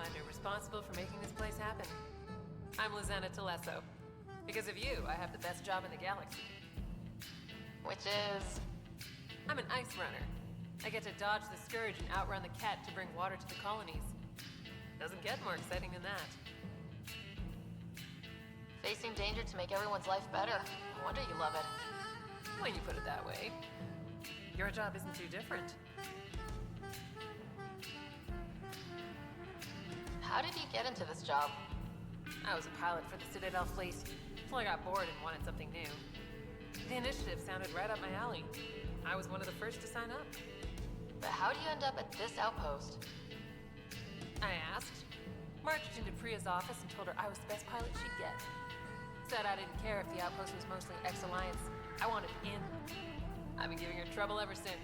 Pathfinder responsible for making this place happen. I'm Lizanna Telesso. Because of you, I have the best job in the galaxy. Which is... I'm an ice runner. I get to dodge the Scourge and outrun the Cat to bring water to the colonies. Doesn't get more exciting than that. Facing danger to make everyone's life better. No wonder you love it. When you put it that way. Your job isn't too different. How did you get into this job? I was a pilot for the Citadel fleet, until I got bored and wanted something new. The initiative sounded right up my alley. I was one of the first to sign up. But how do you end up at this outpost? I asked, marched into Priya's office and told her I was the best pilot she'd get. Said I didn't care if the outpost was mostly ex-Alliance. I wanted in. I've been giving her trouble ever since.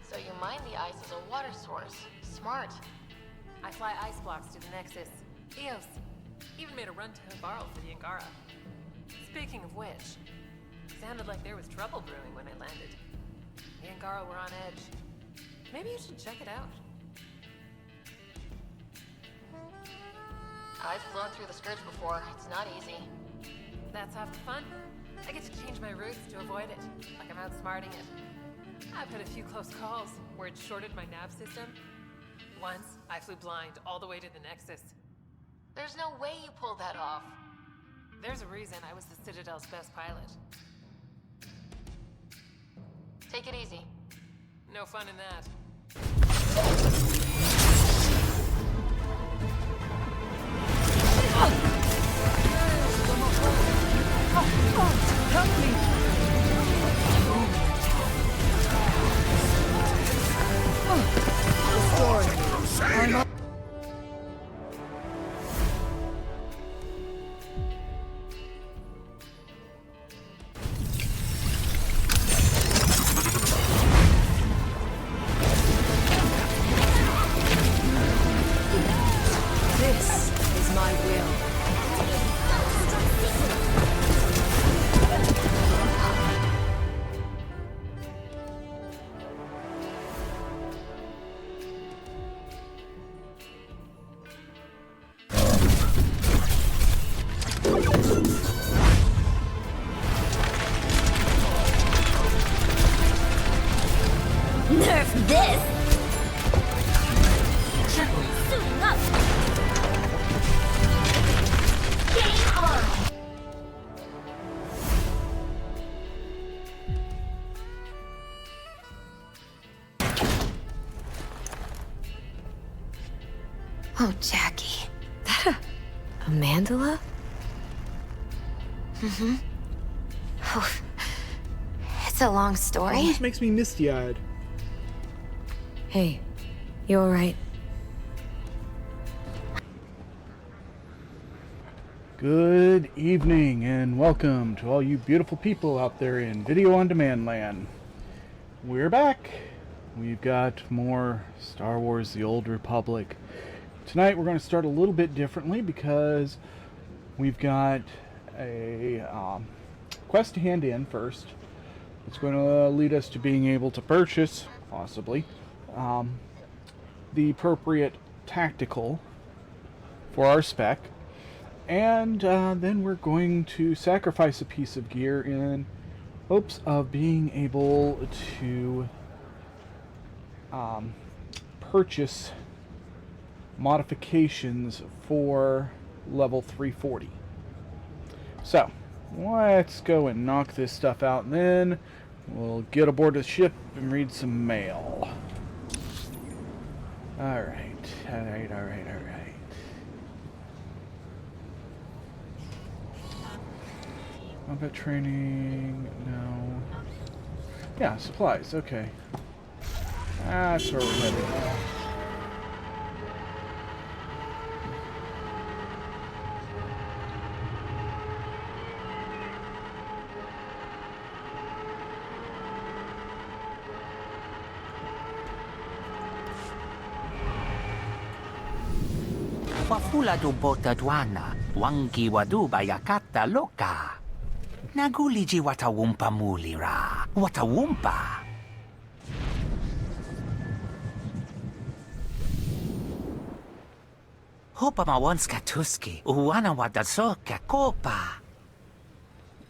So you mine the ice as a water source. Smart. I fly ice blocks to the Nexus. Eos. Even made a run to Havarl for the Angara. Speaking of which, sounded like there was trouble brewing when I landed. The Angara were on edge. Maybe you should check it out. I've flown through the Scourge before. It's not easy. That's half the fun. I get to change my routes to avoid it, like I'm outsmarting it. I've had a few close calls where it shorted my nav system. Once, I flew blind all the way to the Nexus. There's no way you pulled that off. There's a reason I was the Citadel's best pilot. Take it easy. No fun in that. Help me! Restore. This is my will. Nerf this! Suiting up! Game on! Oh, Jackie. That a mandala? Mm-hmm. Oh, it's a long story. Almost makes me misty-eyed. Hey, you alright? Good evening and welcome to all you beautiful people out there in Video on Demand land. We're back. We've got more Star Wars The Old Republic. Tonight we're going to start a little bit differently because we've got a quest to hand in first. It's going to lead us to being able to purchase, possibly, the appropriate tactical for our spec. And then we're going to sacrifice a piece of gear in hopes of being able to purchase modifications for level 340. So, let's go and knock this stuff out, and then we'll get aboard the ship and read some mail. Alright. Combat training, no. Yeah, supplies, okay. That's where we're headed. Wafula do bota dwana, wangi wadu bayakata loka. Naguliji watawumpa mulira. Watawumpa. Hopa mawanska tuski, uwana wadasoka kopa.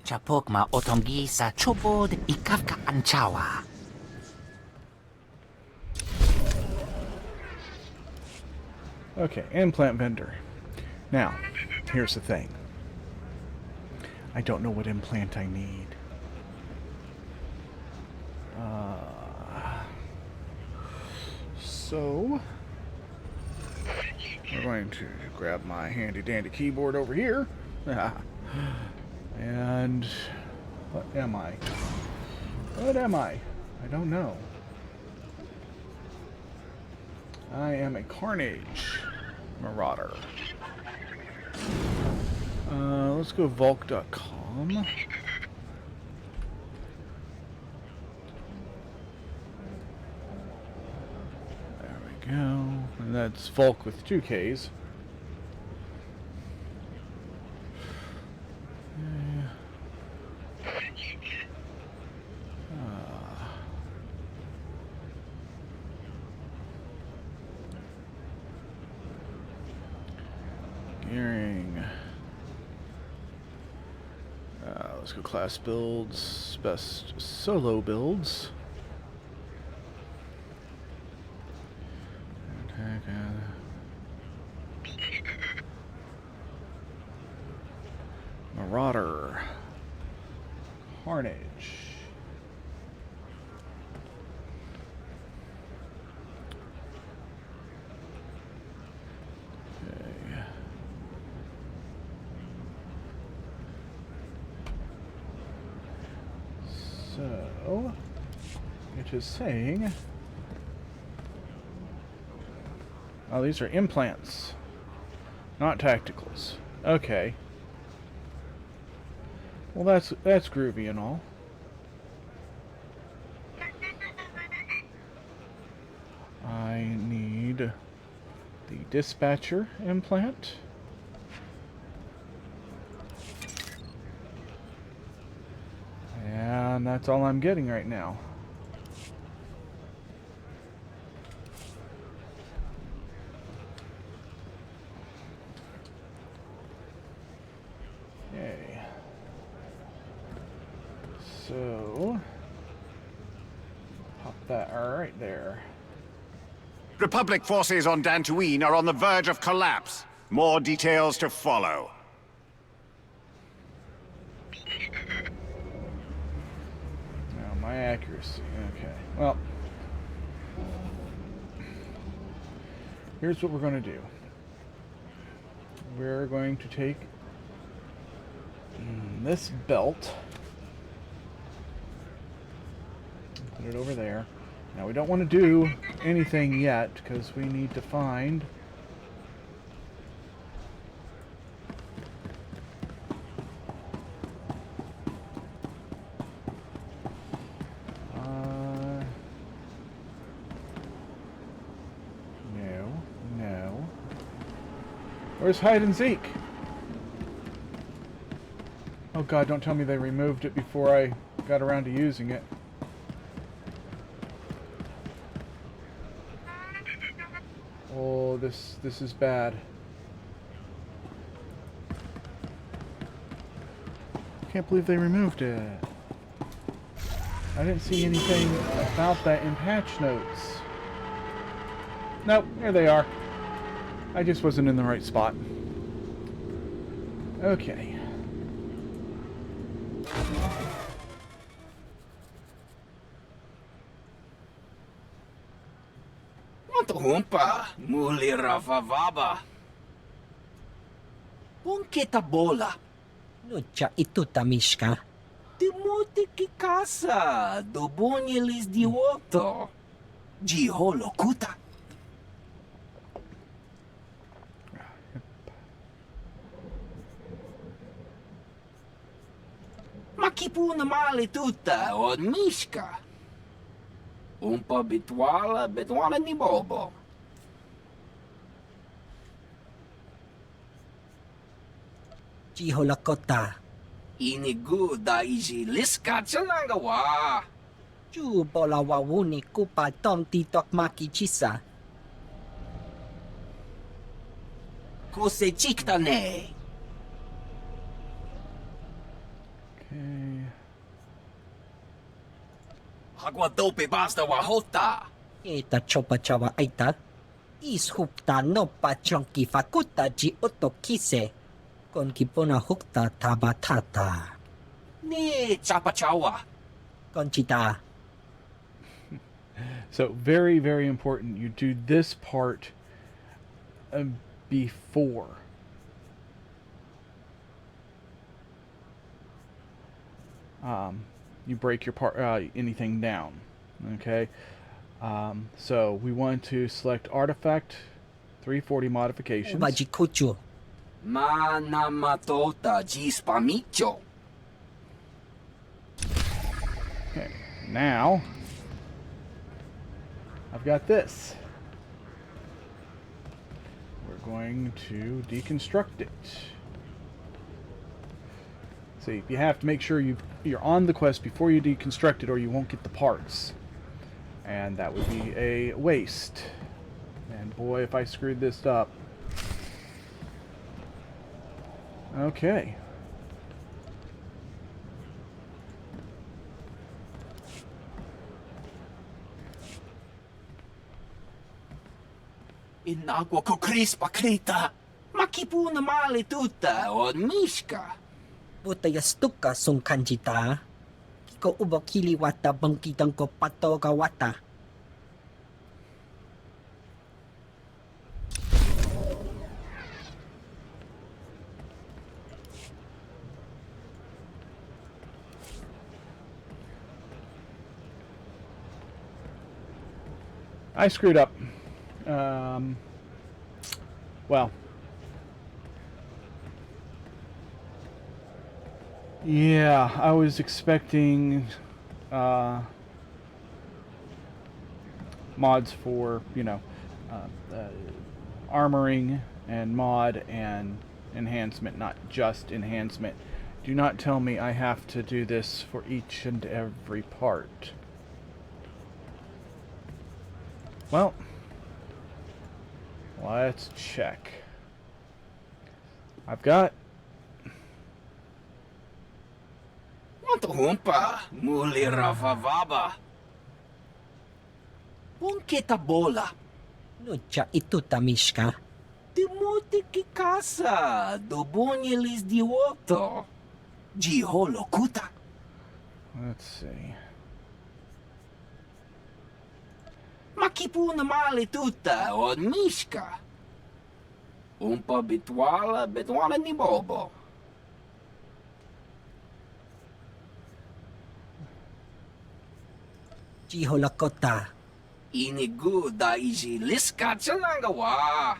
Chapokma otongisa chubod ikavka anchawa. Okay, implant vendor. Now, here's the thing. I don't know what implant I need. So, we're going to grab my handy-dandy keyboard over here. And what am I? What am I? I don't know. I am a Carnage Marauder. Let's go Volk.com. There we go. And that's Volk with 2 Ks. Gearing. Let's go class builds. Best solo builds. Marauder. Carnage. Okay. So, it is saying... Oh, these are implants, not tacticals. Okay. Well, that's groovy and all. I need the dispatcher implant. And that's all I'm getting right now. Okay. So, pop that right there. Republic forces on Dantooine are on the verge of collapse. More details to follow. Now, my accuracy. Okay. Well, here's what we're going to do. We're going to take this belt, put it over there. Now, we don't want to do anything yet because we need to find no. Where's hide and seek? Oh god, don't tell me they removed it before I got around to using it. Oh, this is bad. Can't believe they removed it. I didn't see anything about that in patch notes. Nope, here they are. I just wasn't in the right spot. Okay. Humpa, muli ravavaba. Punketa bola. Lucha itu tamishka. Demote ki casa, dobonyelis diwoto. Jiholo kuta. Makipuna mali tuta od mishka. Umpa bitwala ni bobo. Jihola kota. Inigu da isi liskat sanangawa. Ju bola wawuni kupa tom titok maki chisa. Kose chiktane. Okay. Hagwa dope basta wahota. Eta chopa chawa aita. Is hukta no pa chonki fakuta ji otokise. Kon kipona hukta tabatata. Ne chapa chawa. Konchita. So very, very important. You do this part before. You break your part anything down. Okay. So we want to select artifact 340 modifications. Ubaji kuchu. Mana matota jispamicho. Okay. Now I've got this. We're going to deconstruct it. See, you have to make sure you're on the quest before you deconstruct it, or you won't get the parts. And that would be a waste. And boy, if I screwed this up. Okay. Inagwa ko crispa krita. Makipuna mali tuta od mishka. Butayas tuka sung kanjita. Kiko ubok hiliwata bangkitang ko patoga wata. I screwed up. Well. Yeah, I was expecting mods for, armoring and mod and enhancement, not just enhancement. Do not tell me I have to do this for each and every part. Well, let's check. I've got... Quanto humpa, muli ravavaba. Bunketa bola. Nucha ituta mishka. Demote ki casa, do bunyelis di woto. Jiholo kuta. Let's see. Makipuna mali tuta od mishka. Umpa bitwala ni bobo. Jiholakota. Inigu da iji liska chanangawa.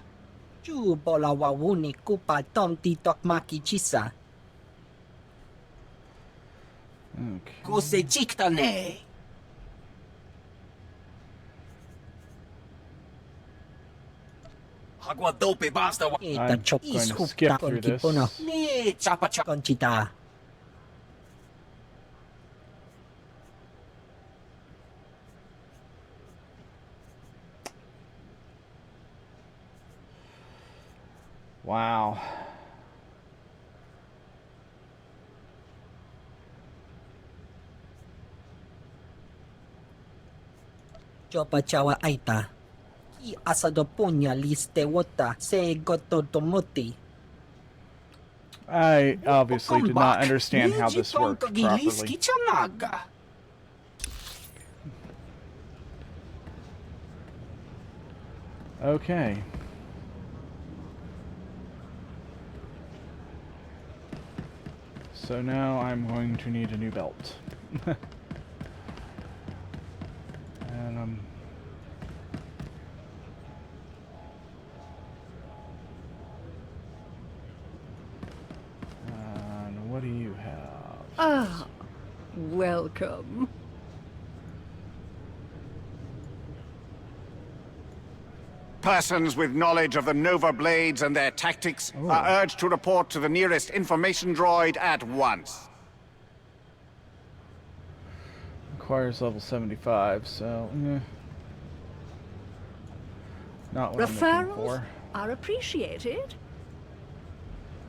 Ju bola wawuni kupa tom titok maki chisa. Okay. Kose chiktane. Hagwa dope basta wa. Eta chop going is to skip hukta through kon this. kipono. Ne chapa chapa. Konchita. Wow. Chopa chawa aita. Ki asado punya liste wota se gototomuti. I obviously did not understand how this worked properly. Okay. So now I'm going to need a new belt. And and what do you have? Ah, welcome. Persons with knowledge of the Nova Blades and their tactics are urged to report to the nearest information droid at once. Requires level 75, so not what I'm looking Referrals for. are appreciated.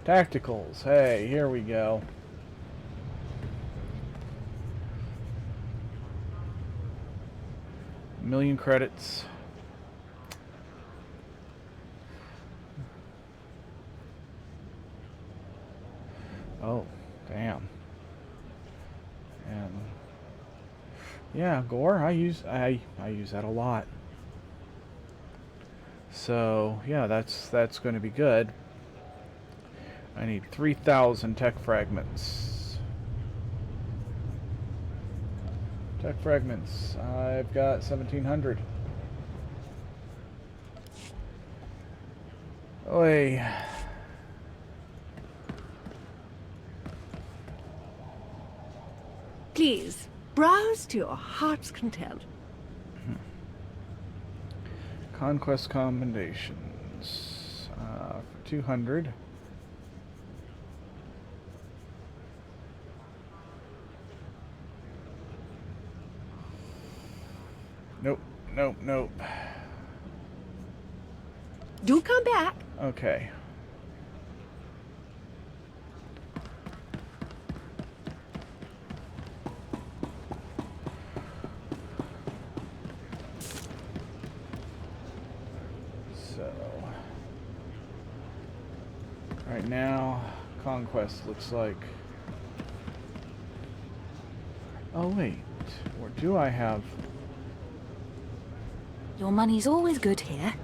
Tacticals. Hey, here we go. Million credits. Oh, damn. And yeah, gore. I use that a lot. So yeah, that's going to be good. I need 3,000 tech fragments. Tech fragments. I've got 1,700. Oi. Please, browse to your heart's content. Conquest commendations. For 200. Nope, nope, nope. Do come back. Okay. So, right now, Conquest looks like... Oh wait, or do I have... Your money's always good here.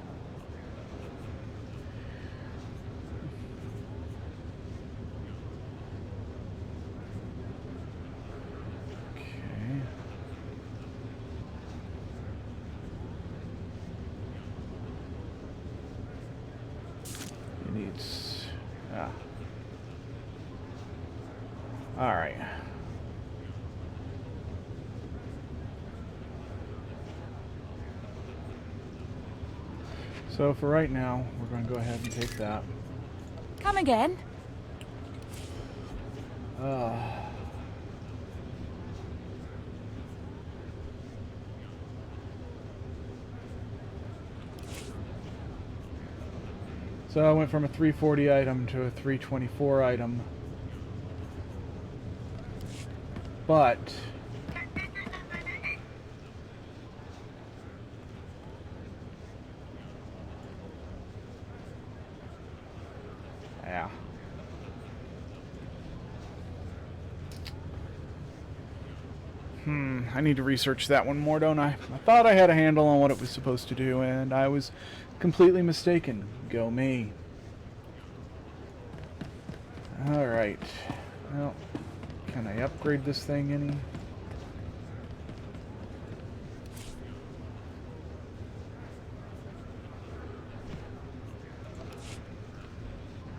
Okay. It needs... Alright. So for right now, we're going to go ahead and take that. Come again. So I went from a 340 item to a 324 item. But yeah. I need to research that one more, don't I? I thought I had a handle on what it was supposed to do, and I was completely mistaken. Go me. Alright. Well, can I upgrade this thing any?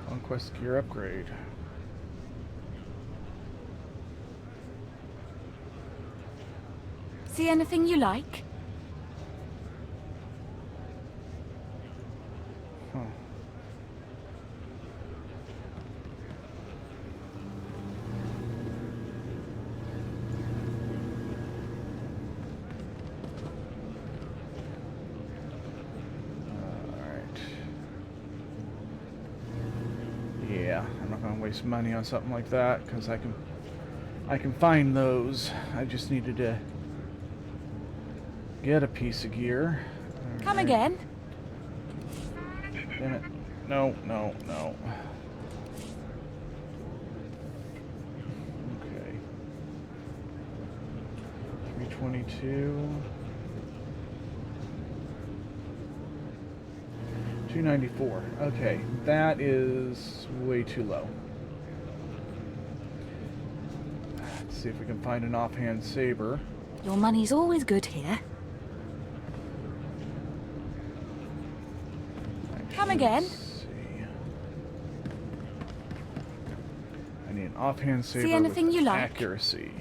Conquest gear upgrade. See anything you like? Huh. Yeah, I'm not going to waste money on something like that because I can find those. I just needed to get a piece of gear. Come again. Damn it. No, no, no. Okay. 322. 294. Okay, that is way too low. Let's see if we can find an offhand saber. Your money's always good here. Come again. Let's see. I need an offhand saber See anything with you like? accuracy.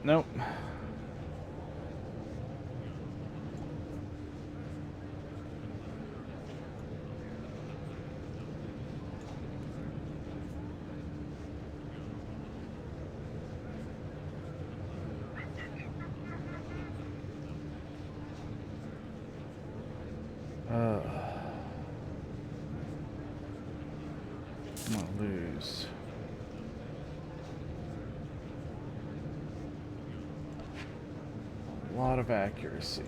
Nope. I'm gonna lose. A lot of accuracy.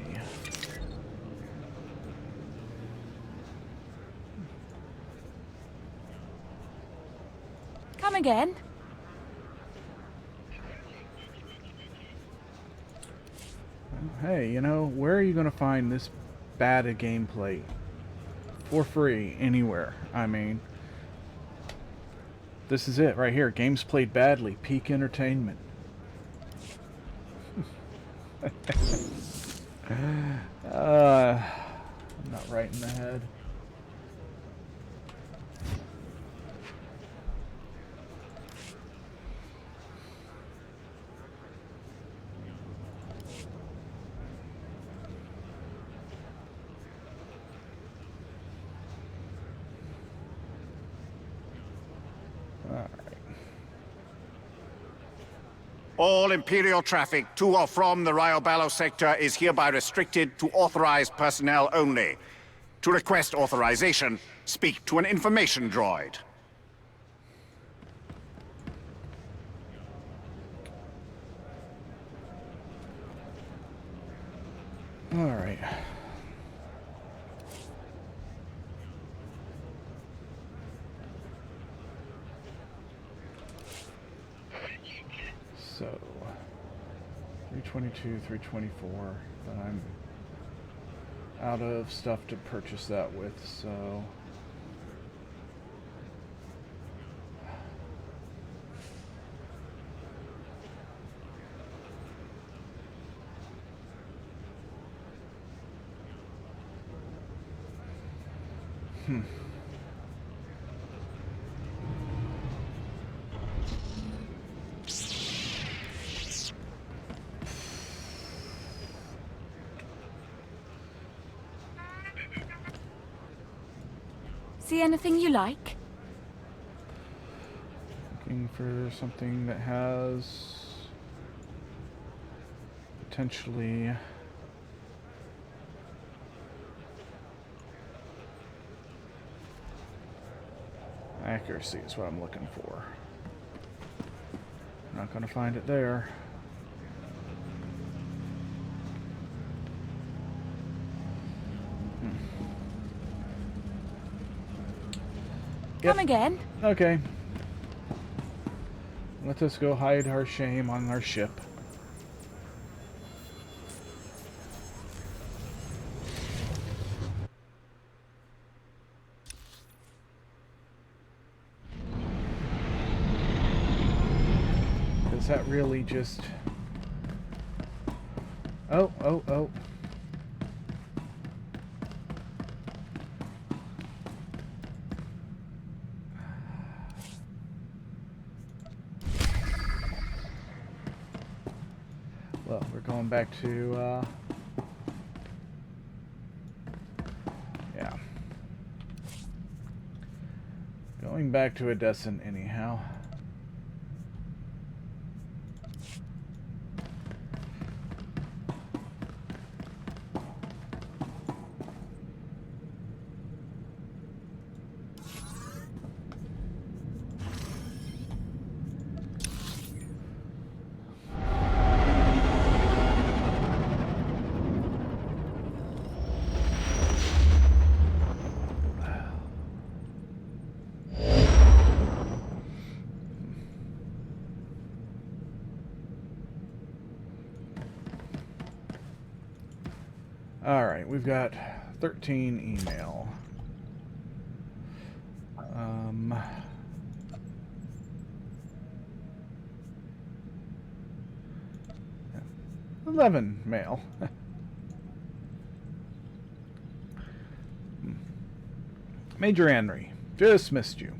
Come again? Hey, you know, where are you going to find this bad a gameplay? For free, anywhere. I mean, this is it right here. Games played badly. Peak entertainment. I'm not right in the head. All Imperial traffic to or from the Ryobalo sector is hereby restricted to authorized personnel only. To request authorization, speak to an information droid. All right. So, 322, 324, but I'm out of stuff to purchase that with, so... See anything you like? Looking for something that has potentially accuracy is what I'm looking for. Not going to find it there. Come again? Okay. Let us go hide our shame on our ship. Is that really just... Oh. Well, we're going back to, yeah. Going back to Edessa anyhow. Alright, we've got 13 email. 11 mail. Major Henry, just missed you.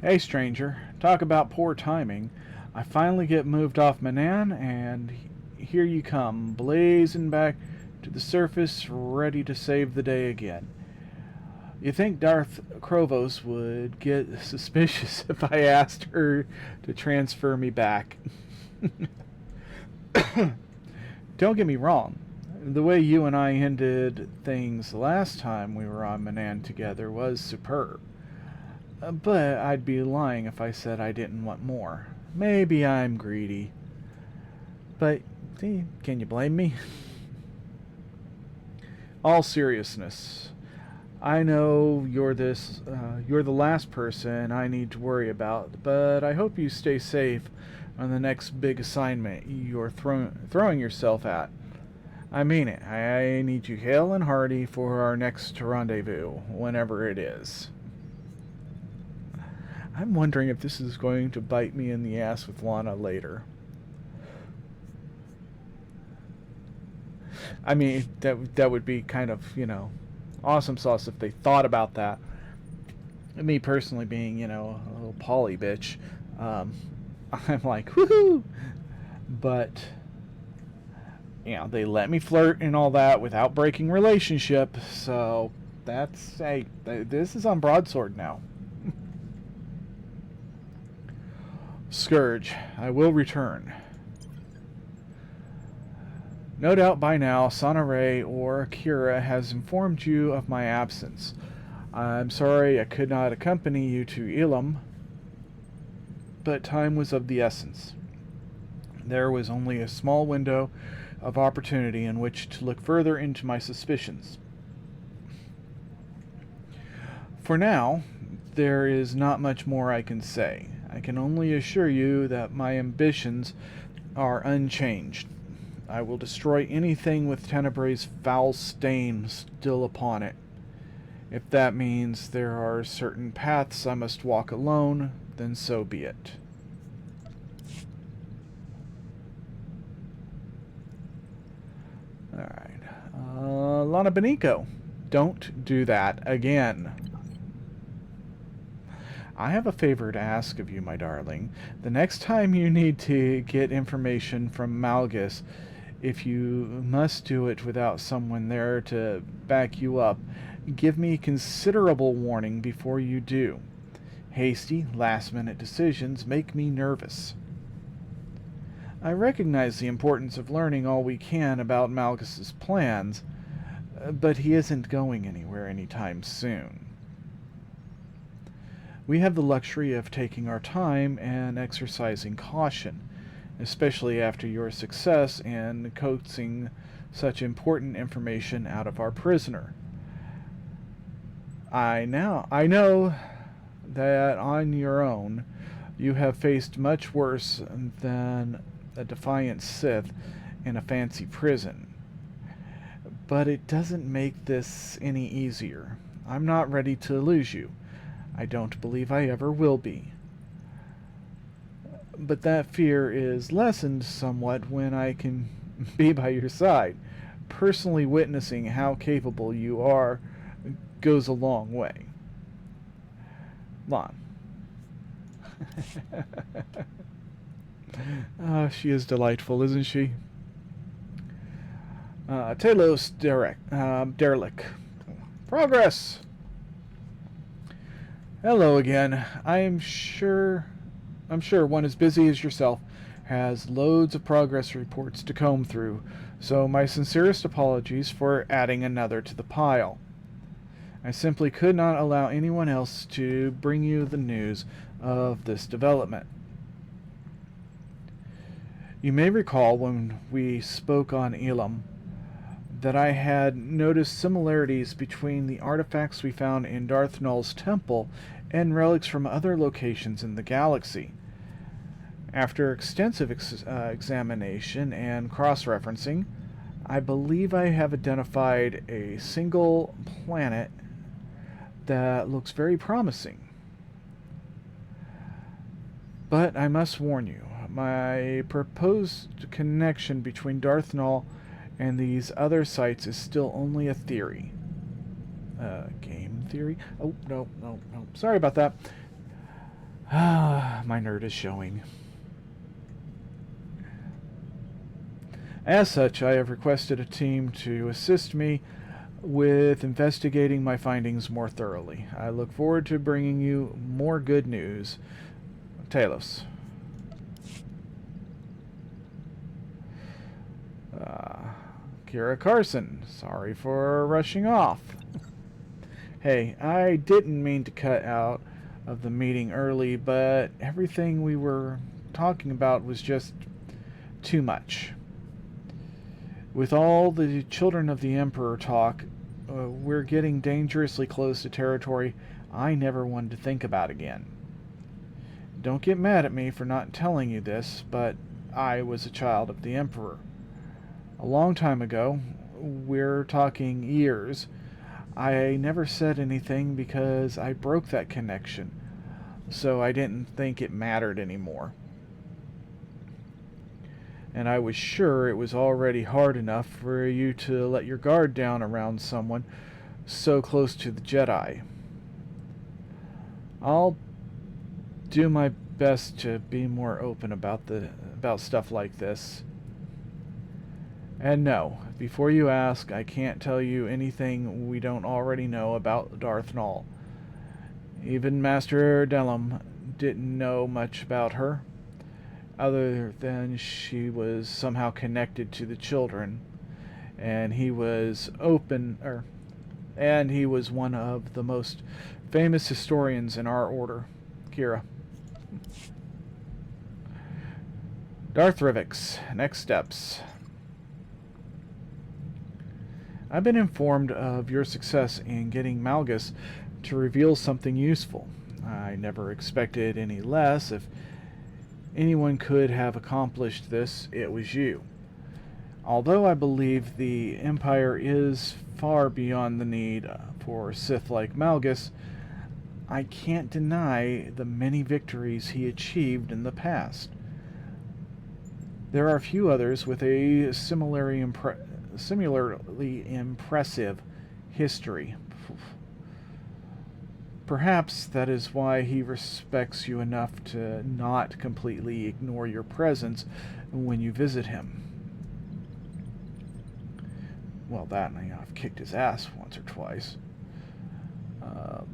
Hey stranger, talk about poor timing. I finally get moved off Manan, and here you come, blazing back to the surface, ready to save the day again. You think Darth Crovos would get suspicious if I asked her to transfer me back. Don't get me wrong. The way you and I ended things last time we were on Manan together was superb. But I'd be lying if I said I didn't want more. Maybe I'm greedy. But, can you blame me? All seriousness, I know you're the last person I need to worry about, but I hope you stay safe on the next big assignment you're throwing yourself at. I mean it. I need you hale and hearty for our next rendezvous, whenever it is. I'm wondering if this is going to bite me in the ass with Lana later. I mean, that would be kind of, awesome sauce if they thought about that. And me personally being, a little poly bitch, I'm like, woohoo! But, they let me flirt and all that without breaking relationship, so that's, hey, this is on broadsword now. Scourge, I will return. No doubt by now, Sonare or Akira has informed you of my absence. I'm sorry I could not accompany you to Elam, but time was of the essence. There was only a small window of opportunity in which to look further into my suspicions. For now, there is not much more I can say. I can only assure you that my ambitions are unchanged. I will destroy anything with Tenebre's foul stain still upon it. If that means there are certain paths I must walk alone, then so be it. Alright. Lana Benico, don't do that again. I have a favor to ask of you, my darling. The next time you need to get information from Malgus, if you must do it without someone there to back you up, give me considerable warning before you do. Hasty, last-minute decisions make me nervous. I recognize the importance of learning all we can about Malgus's plans, but he isn't going anywhere anytime soon. We have the luxury of taking our time and exercising caution, especially after your success in coaxing such important information out of our prisoner. I know that on your own you have faced much worse than a defiant Sith in a fancy prison, but it doesn't make this any easier. I'm not ready to lose you. I don't believe I ever will be. But that fear is lessened somewhat when I can be by your side. Personally witnessing how capable you are goes a long way. Lon. She is delightful, isn't she? Talos Derelict. Progress! Hello again. I'm sure one as busy as yourself has loads of progress reports to comb through, so my sincerest apologies for adding another to the pile. I simply could not allow anyone else to bring you the news of this development. You may recall when we spoke on Elam that I had noticed similarities between the artifacts we found in Darth Null's temple and relics from other locations in the galaxy. After extensive examination and cross-referencing, I believe I have identified a single planet that looks very promising. But I must warn you, my proposed connection between Darth Null and these other sites is still only a theory. Game theory? Oh, no. Sorry about that. My nerd is showing. As such, I have requested a team to assist me with investigating my findings more thoroughly. I look forward to bringing you more good news. Talos. Kira Carson, sorry for rushing off. Hey, I didn't mean to cut out of the meeting early, but everything we were talking about was just too much. With all the children of the Emperor talk, we're getting dangerously close to territory I never wanted to think about again. Don't get mad at me for not telling you this, but I was a child of the Emperor. A long time ago, we're talking years, I never said anything because I broke that connection, so I didn't think it mattered anymore. And I was sure it was already hard enough for you to let your guard down around someone so close to the Jedi. I'll do my best to be more open about stuff like this. And no, before you ask, I can't tell you anything we don't already know about Darth Nul. Even Master Delum didn't know much about her, other than she was somehow connected to the children, and he was one of the most famous historians in our order. Kira. Darth Rivix, next steps. I've been informed of your success in getting Malgus to reveal something useful. I never expected any less. If anyone could have accomplished this, it was you. Although I believe the Empire is far beyond the need for Sith like Malgus, I can't deny the many victories he achieved in the past. There are few others with a similarly impressive history. Perhaps that is why he respects you enough to not completely ignore your presence when you visit him. Well, that, I've kicked his ass once or twice.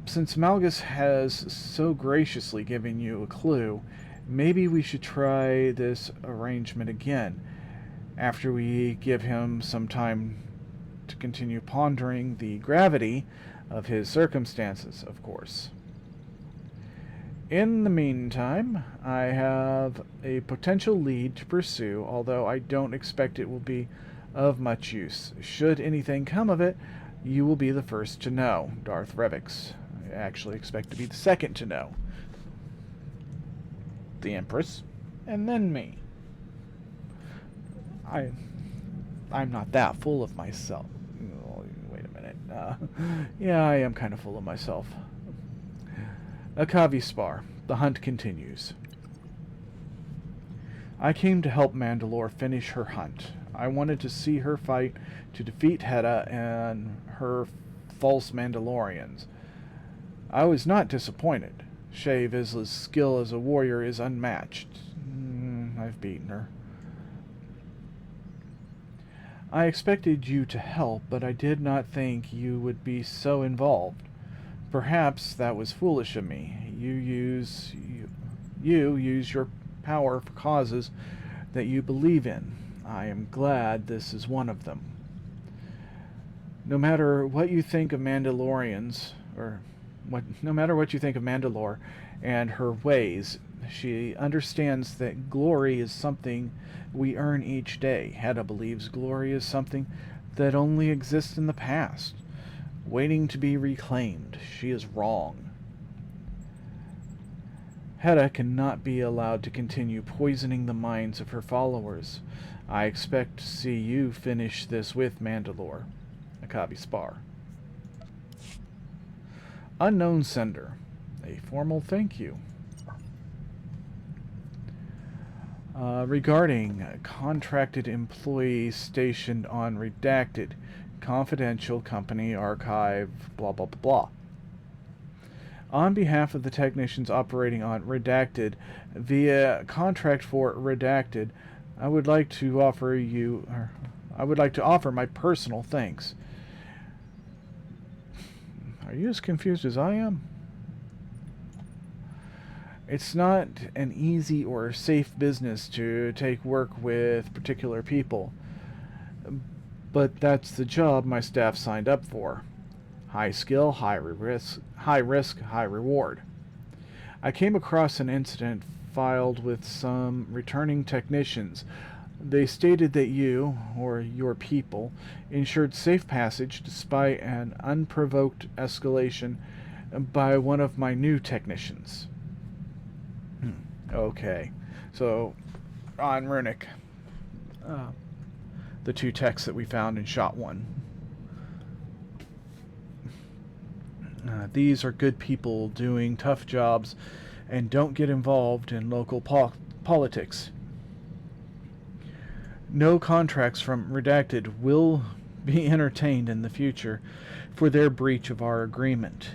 Since Malgus has so graciously given you a clue, maybe we should try this arrangement again, after we give him some time to continue pondering the gravity of his circumstances, of course. In the meantime, I have a potential lead to pursue, although I don't expect it will be of much use. Should anything come of it, you will be the first to know. Darth Revix. I actually expect to be the second to know. The Empress, and then me. I'm not that full of myself. Wait a minute. Yeah, I am kind of full of myself. Akavi Spar. The hunt continues. I came to help Mandalore finish her hunt. I wanted to see her fight to defeat Hedda and her false Mandalorians. I was not disappointed. Shae Vizsla's skill as a warrior is unmatched. I've beaten her. I expected you to help, but I did not think you would be so involved. Perhaps that was foolish of me. You use your power for causes that you believe in. I am glad this is one of them. No matter what you think of Mandalorians, no matter what you think of Mandalore and her ways, she understands that glory is something we earn each day. Hedda believes glory is something that only exists in the past, waiting to be reclaimed. She is wrong. Hedda cannot be allowed to continue poisoning the minds of her followers. I expect to see you finish this with Mandalore. Akabi Spar. Unknown sender. A formal thank you. Regarding contracted employees stationed on Redacted, confidential company archive, blah blah blah blah. On behalf of the technicians operating on Redacted via contract for Redacted, I would like to offer my personal thanks. Are you as confused as I am? It's not an easy or safe business to take work with particular people, but that's the job my staff signed up for. High skill, high risk, high reward. I came across an incident filed with some returning technicians. They stated that you, or your people, ensured safe passage despite an unprovoked escalation by one of my new technicians. Okay, so on Runic, the two techs that we found in Shot 1. These are good people doing tough jobs and don't get involved in local politics. No contracts from Redacted will be entertained in the future for their breach of our agreement.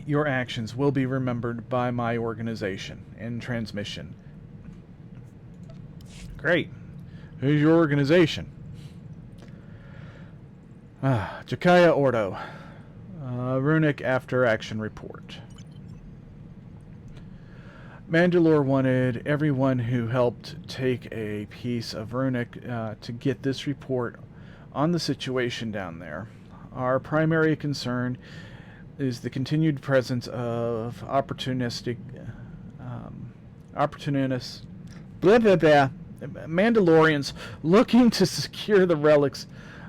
Your actions will be remembered by my organization in transmission. Great. Who's your organization? Jakaya Ordo. Runic After Action Report. Mandalore wanted everyone who helped take a piece of Runic to get this report on the situation down there. Our primary concern is the continued presence of opportunists, Mandalorians looking to secure the relics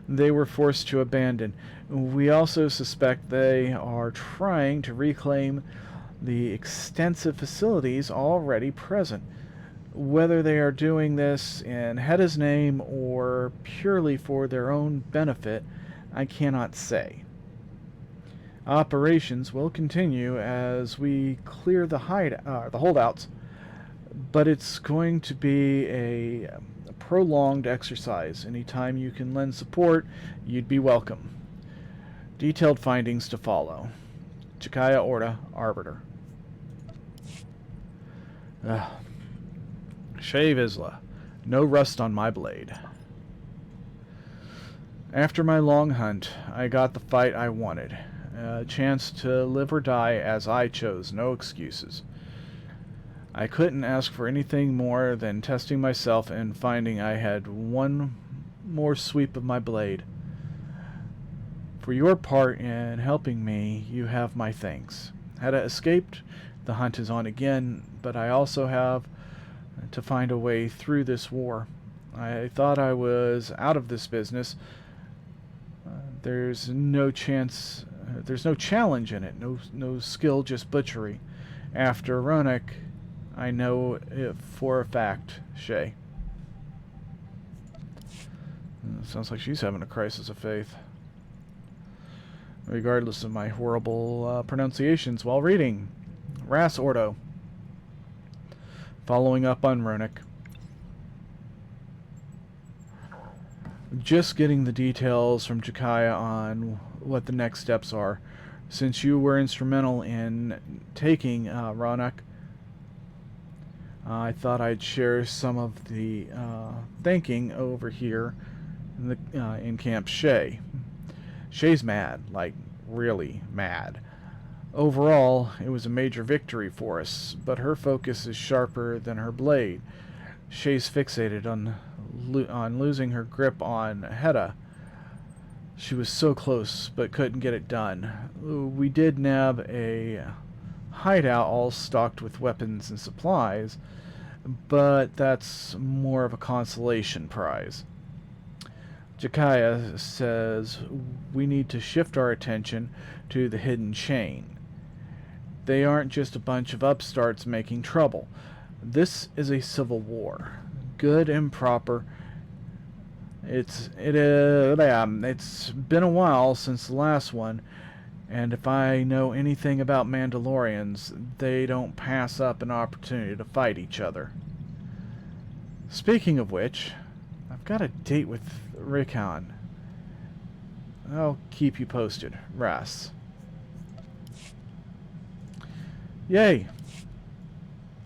they were forced to abandon. We also suspect they are trying to reclaim the extensive facilities already present. Whether they are doing this in Hedda's name or purely for their own benefit, I cannot say. Operations will continue as we clear the holdouts, but it's going to be a prolonged exercise. Anytime you can lend support, you'd be welcome. Detailed findings to follow. Jakaya Orda, Arbiter. Shave Isla. No rust on my blade. After my long hunt, I got the fight I wanted. A chance to live or die as I chose, no excuses. I couldn't ask for anything more than testing myself and finding I had one more sweep of my blade. For your part in helping me, you have my thanks. Had I escaped, the hunt is on again, but I also have to find a way through this war. I thought I was out of this business. There's no challenge in it, no skill, just butchery. After Ronick, I know it for a fact, Shay. Sounds like she's having a crisis of faith. Regardless of my horrible pronunciations while reading. Ras Ordo. Following up on Ronick. Just getting the details from Jakaya on what the next steps are. Since you were instrumental in taking Ronick, I thought I'd share some of the thinking over here in Camp Shay. Shay's mad, like really mad. Overall, it was a major victory for us, but her focus is sharper than her blade. Shay's fixated on losing her grip on Hedda. She was so close, but couldn't get it done. We did nab a hideout all stocked with weapons and supplies, but that's more of a consolation prize. Jakaya says we need to shift our attention to the hidden chain. They aren't just a bunch of upstarts making trouble. This is a civil war, good and proper. It's been a while since the last one, and if I know anything about Mandalorians, they don't pass up an opportunity to fight each other. Speaking of which, I've got a date with Rickon. I'll keep you posted, Ras. Yay!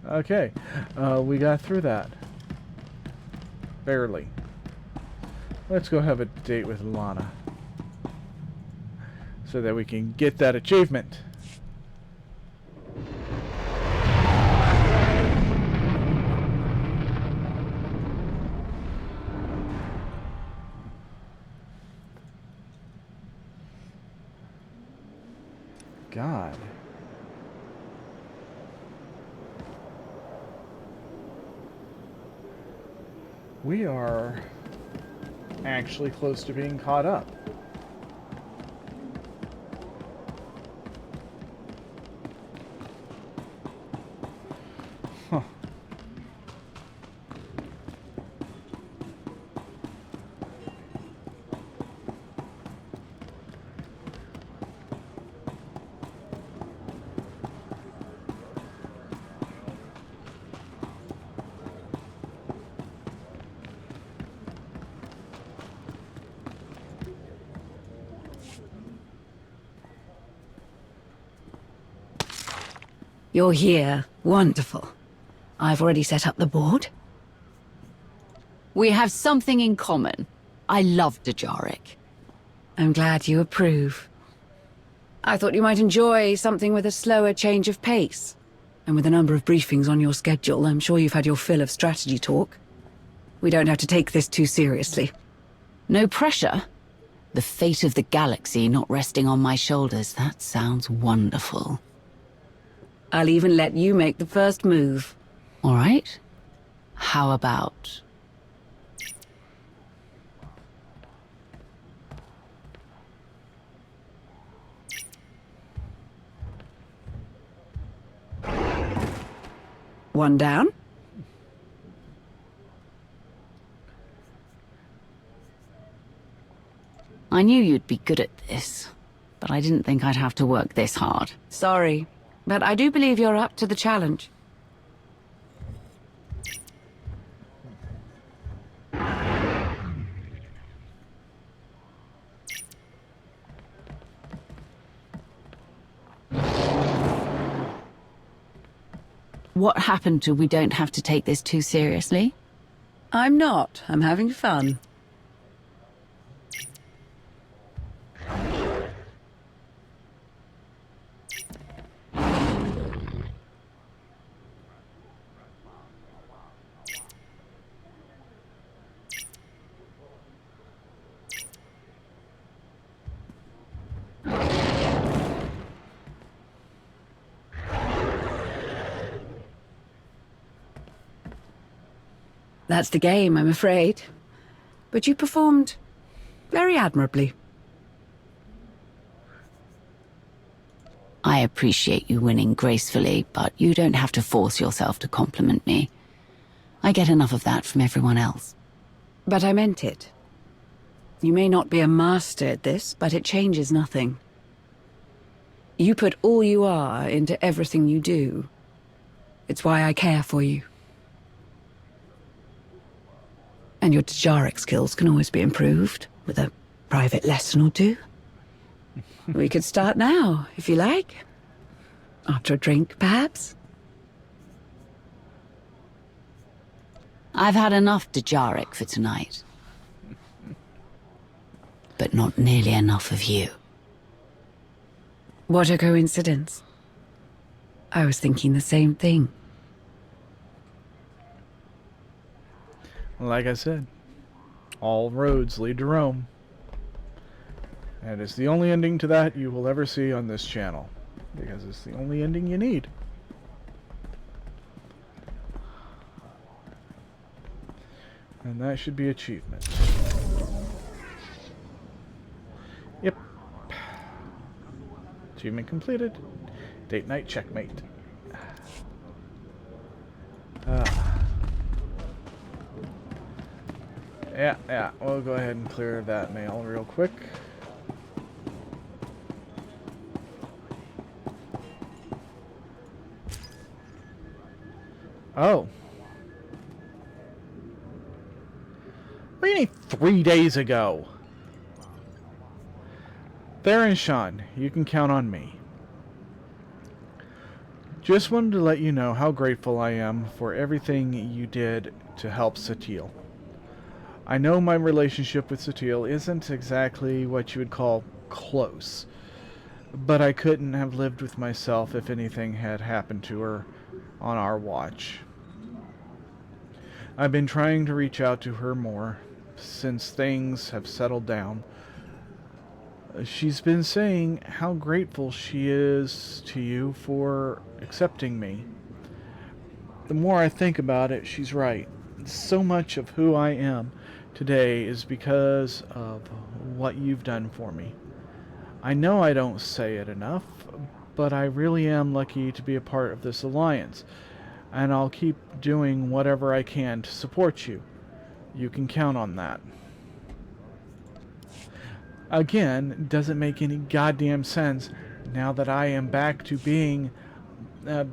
Okay, we got through that. Barely. Let's go have a date with Lana. So that we can get that achievement. God. We are actually close to being caught up. Huh. You're here. Wonderful. I've already set up the board. We have something in common. I love Dajaric. I'm glad you approve. I thought you might enjoy something with a slower change of pace. And with a number of briefings on your schedule, I'm sure you've had your fill of strategy talk. We don't have to take this too seriously. No pressure. The fate of the galaxy not resting on my shoulders, that sounds wonderful. I'll even let you make the first move. All right. How about... One down. I knew you'd be good at this, but I didn't think I'd have to work this hard. Sorry, but I do believe you're up to the challenge. What happened to we don't have to take this too seriously? I'm not. I'm having fun. That's the game, I'm afraid. But you performed very admirably. I appreciate you winning gracefully, but you don't have to force yourself to compliment me. I get enough of that from everyone else. But I meant it. You may not be a master at this, but it changes nothing. You put all you are into everything you do. It's why I care for you. And your Dajaric skills can always be improved with a private lesson or two. We could start now, if you like. After a drink, perhaps? I've had enough Dajaric for tonight. But not nearly enough of you. What a coincidence. I was thinking the same thing. Like I said, all roads lead to Rome. And it's the only ending to that you will ever see on this channel. Because it's the only ending you need. And that should be achievement. Yep. Achievement completed. Date night checkmate. Yeah, we'll go ahead and clear that mail real quick. Oh. What do you mean 3 days ago? There and Sean, you can count on me. Just wanted to let you know how grateful I am for everything you did to help Satil. I know my relationship with Sutil isn't exactly what you would call close, but I couldn't have lived with myself if anything had happened to her on our watch. I've been trying to reach out to her more since things have settled down. She's been saying how grateful she is to you for accepting me. The more I think about it, she's right. So much of who I am today is because of what you've done for me. I know I don't say it enough, but I really am lucky to be a part of this alliance, and I'll keep doing whatever I can to support you. You can count on that. Again, doesn't make any goddamn sense now that I am back to being the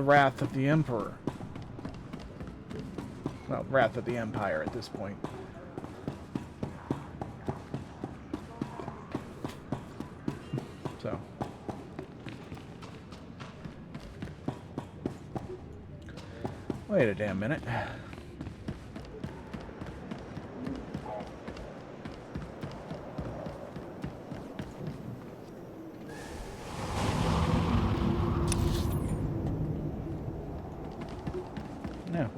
Wrath of the Emperor. Well, Wrath of the Empire at this point. So. Wait a damn minute. No.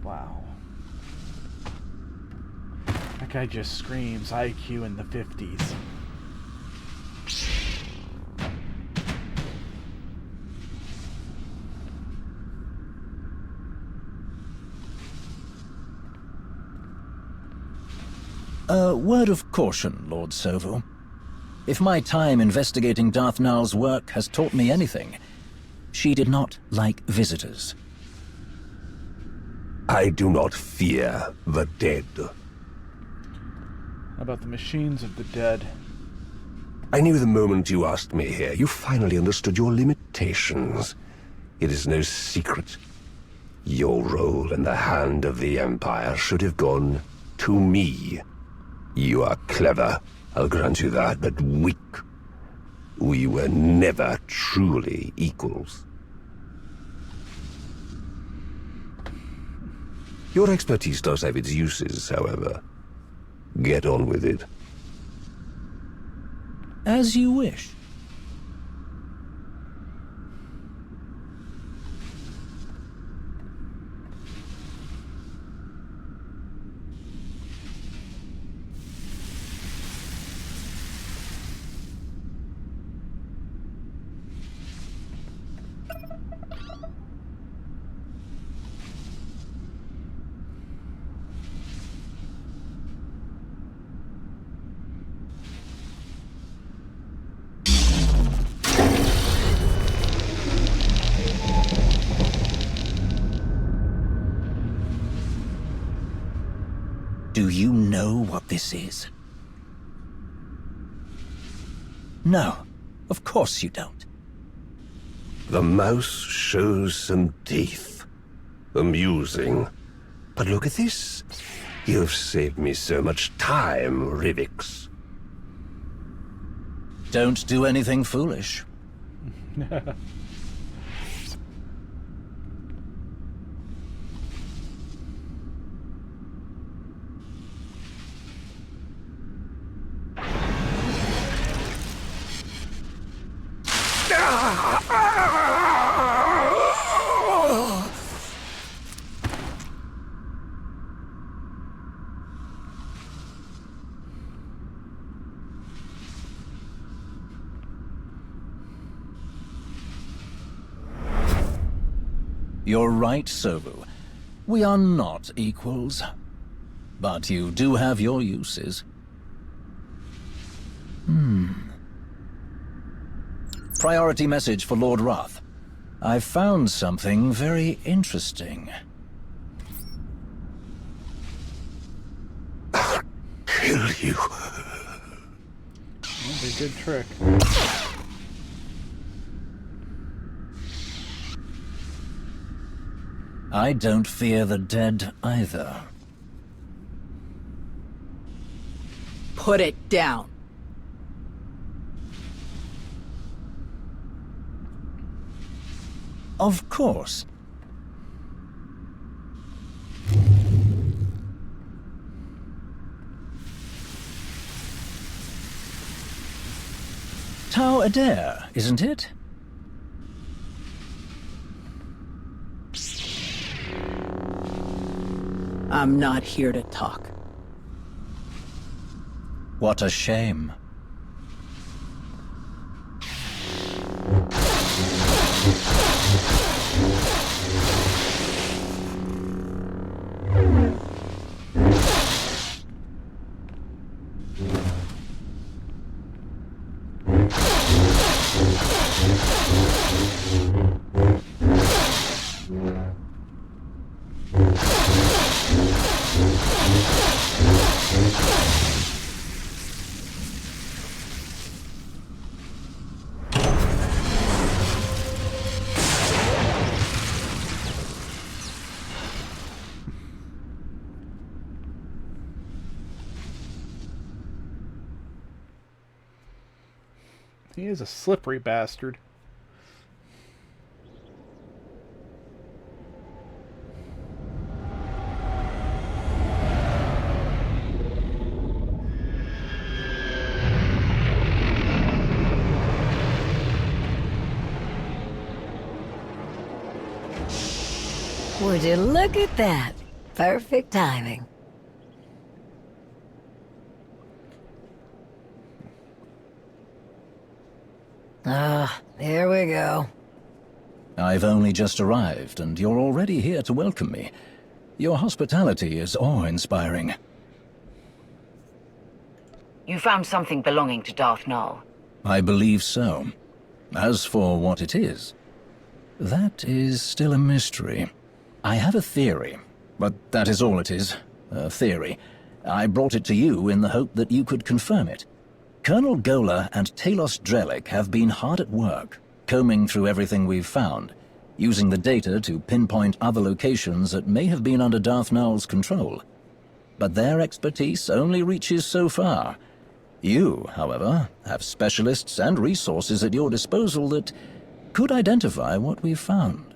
Wow. That guy just screams IQ in the 50s. A word of caution, Lord Sovu. If my time investigating Darth Nal's work has taught me anything, she did not like visitors. I do not fear the dead. How about the machines of the dead? I knew the moment you asked me here, you finally understood your limitations. It is no secret. Your role in the hand of the Empire should have gone to me. You are clever, I'll grant you that, but weak. We were never truly equals. Your expertise does have its uses, however. Get on with it. As you wish. Do you know what this is? No, of course you don't. The mouse shows some teeth. Amusing. But look at this. You've saved me so much time, Rivix. Don't do anything foolish. You're right, Sovu. We are not equals. But you do have your uses. Priority message for Lord Wrath. I found something very interesting. kill you. That'd be a good trick. I don't fear the dead either. Put it down. Of course. Tau Adair, isn't it? I'm not here to talk. What a shame. He is a slippery bastard. Would you look at that? Perfect timing. Here we go. I've only just arrived, and you're already here to welcome me. Your hospitality is awe-inspiring. You found something belonging to Darth Null. I believe so. As for what it is, that is still a mystery. I have a theory, but that is all it is. A theory. I brought it to you in the hope that you could confirm it. Colonel Gola and Talos Drellick have been hard at work, combing through everything we've found, using the data to pinpoint other locations that may have been under Darth Null's control. But their expertise only reaches so far. You, however, have specialists and resources at your disposal that could identify what we've found.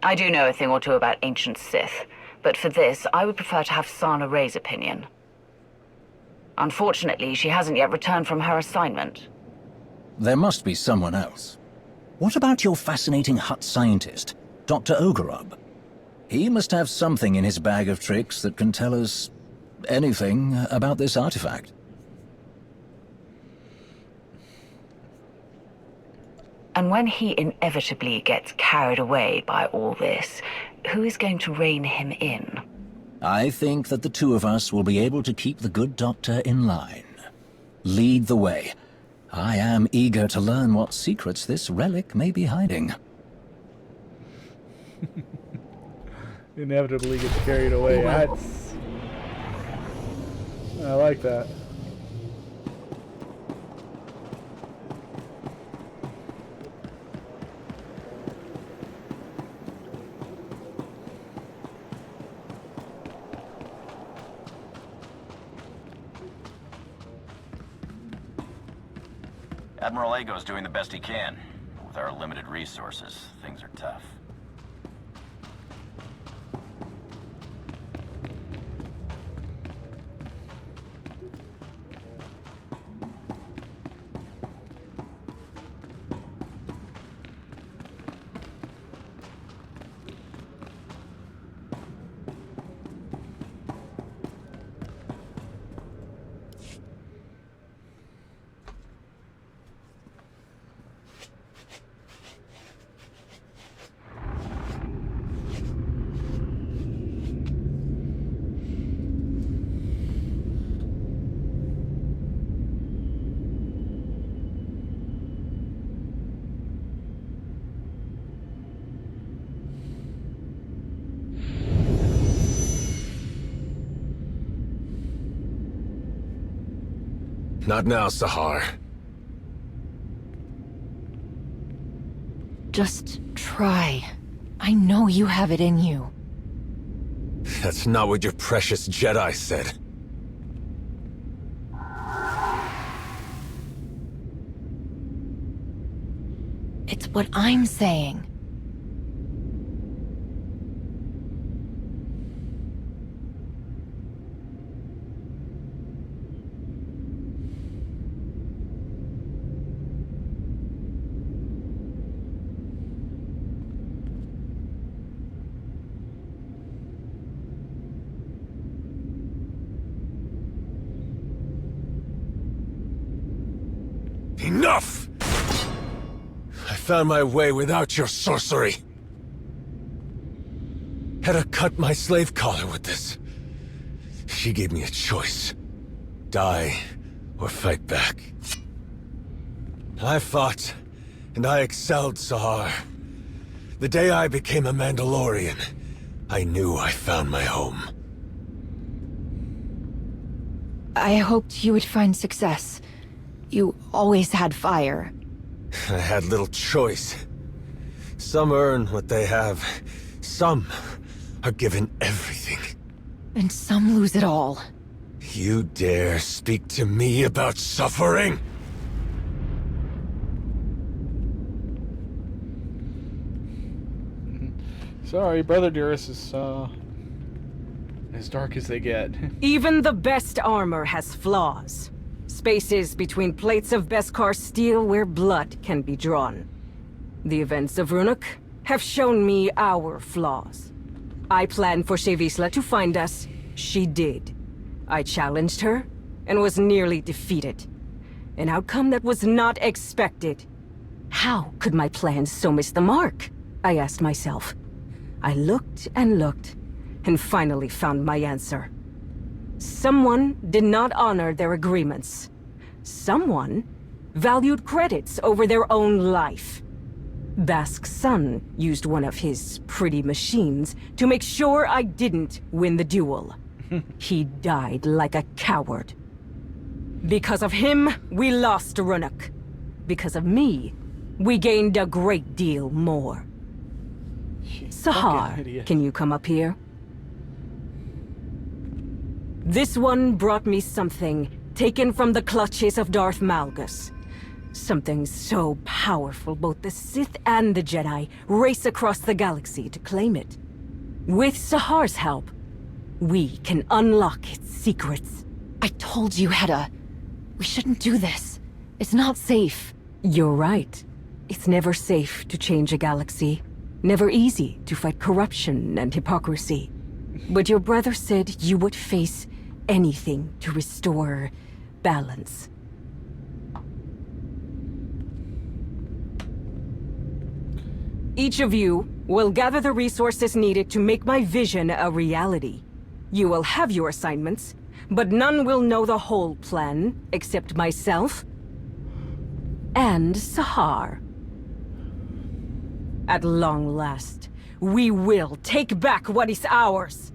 I do know a thing or two about ancient Sith, but for this, I would prefer to have Sana Ray's opinion. Unfortunately, she hasn't yet returned from her assignment. There must be someone else. What about your fascinating Hutt scientist, Dr. Ogorub? He must have something in his bag of tricks that can tell us anything about this artifact. And when he inevitably gets carried away by all this, who is going to rein him in? I think that the two of us will be able to keep the good doctor in line. Lead the way. I am eager to learn what secrets this relic may be hiding. Inevitably gets carried away. I like that. Admiral Ago's doing the best he can. With our limited resources, things are tough. Not now, Sahar. Just try. I know you have it in you. That's not what your precious Jedi said. It's what I'm saying. Enough! I found my way without your sorcery. Had to cut my slave collar with this. She gave me a choice. Die, or fight back. I fought, and I excelled, Sahar. The day I became a Mandalorian, I knew I found my home. I hoped you would find success. You always had fire. I had little choice. Some earn what they have. Some are given everything. And some lose it all. You dare speak to me about suffering? Sorry, Brother Dearest is, as dark as they get. Even the best armor has flaws. Spaces between plates of Beskar steel where blood can be drawn. The events of Runuk have shown me our flaws. I planned for Shevisla to find us. She did. I challenged her, and was nearly defeated. An outcome that was not expected. How could my plans so miss the mark? I asked myself. I looked and looked, and finally found my answer. Someone did not honor their agreements. Someone valued credits over their own life. Bask's son used one of his pretty machines to make sure I didn't win the duel. He died like a coward. Because of him, we lost Runuk. Because of me, we gained a great deal more. Sahar, can you come up here? This one brought me something taken from the clutches of Darth Malgus. Something so powerful both the Sith and the Jedi race across the galaxy to claim it. With Sahar's help, we can unlock its secrets. I told you, Hedda. We shouldn't do this. It's not safe. You're right. It's never safe to change a galaxy. Never easy to fight corruption and hypocrisy. But your brother said you would face anything to restore balance. Each of you will gather the resources needed to make my vision a reality. You will have your assignments, but none will know the whole plan except myself and Sahar. At long last, we will take back what is ours.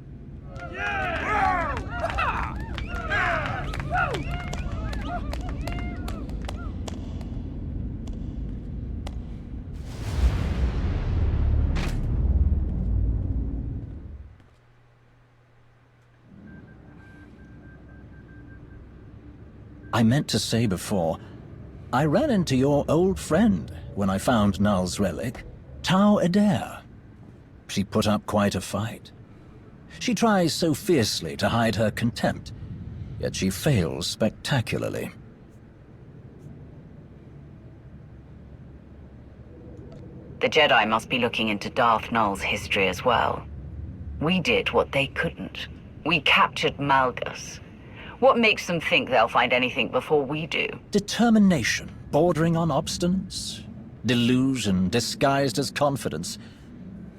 I meant to say before, I ran into your old friend when I found Null's relic, Tau Adair. She put up quite a fight. She tries so fiercely to hide her contempt, yet she fails spectacularly. The Jedi must be looking into Darth Null's history as well. We did what they couldn't. We captured Malgus. What makes them think they'll find anything before we do? Determination, bordering on obstinance. Delusion disguised as confidence.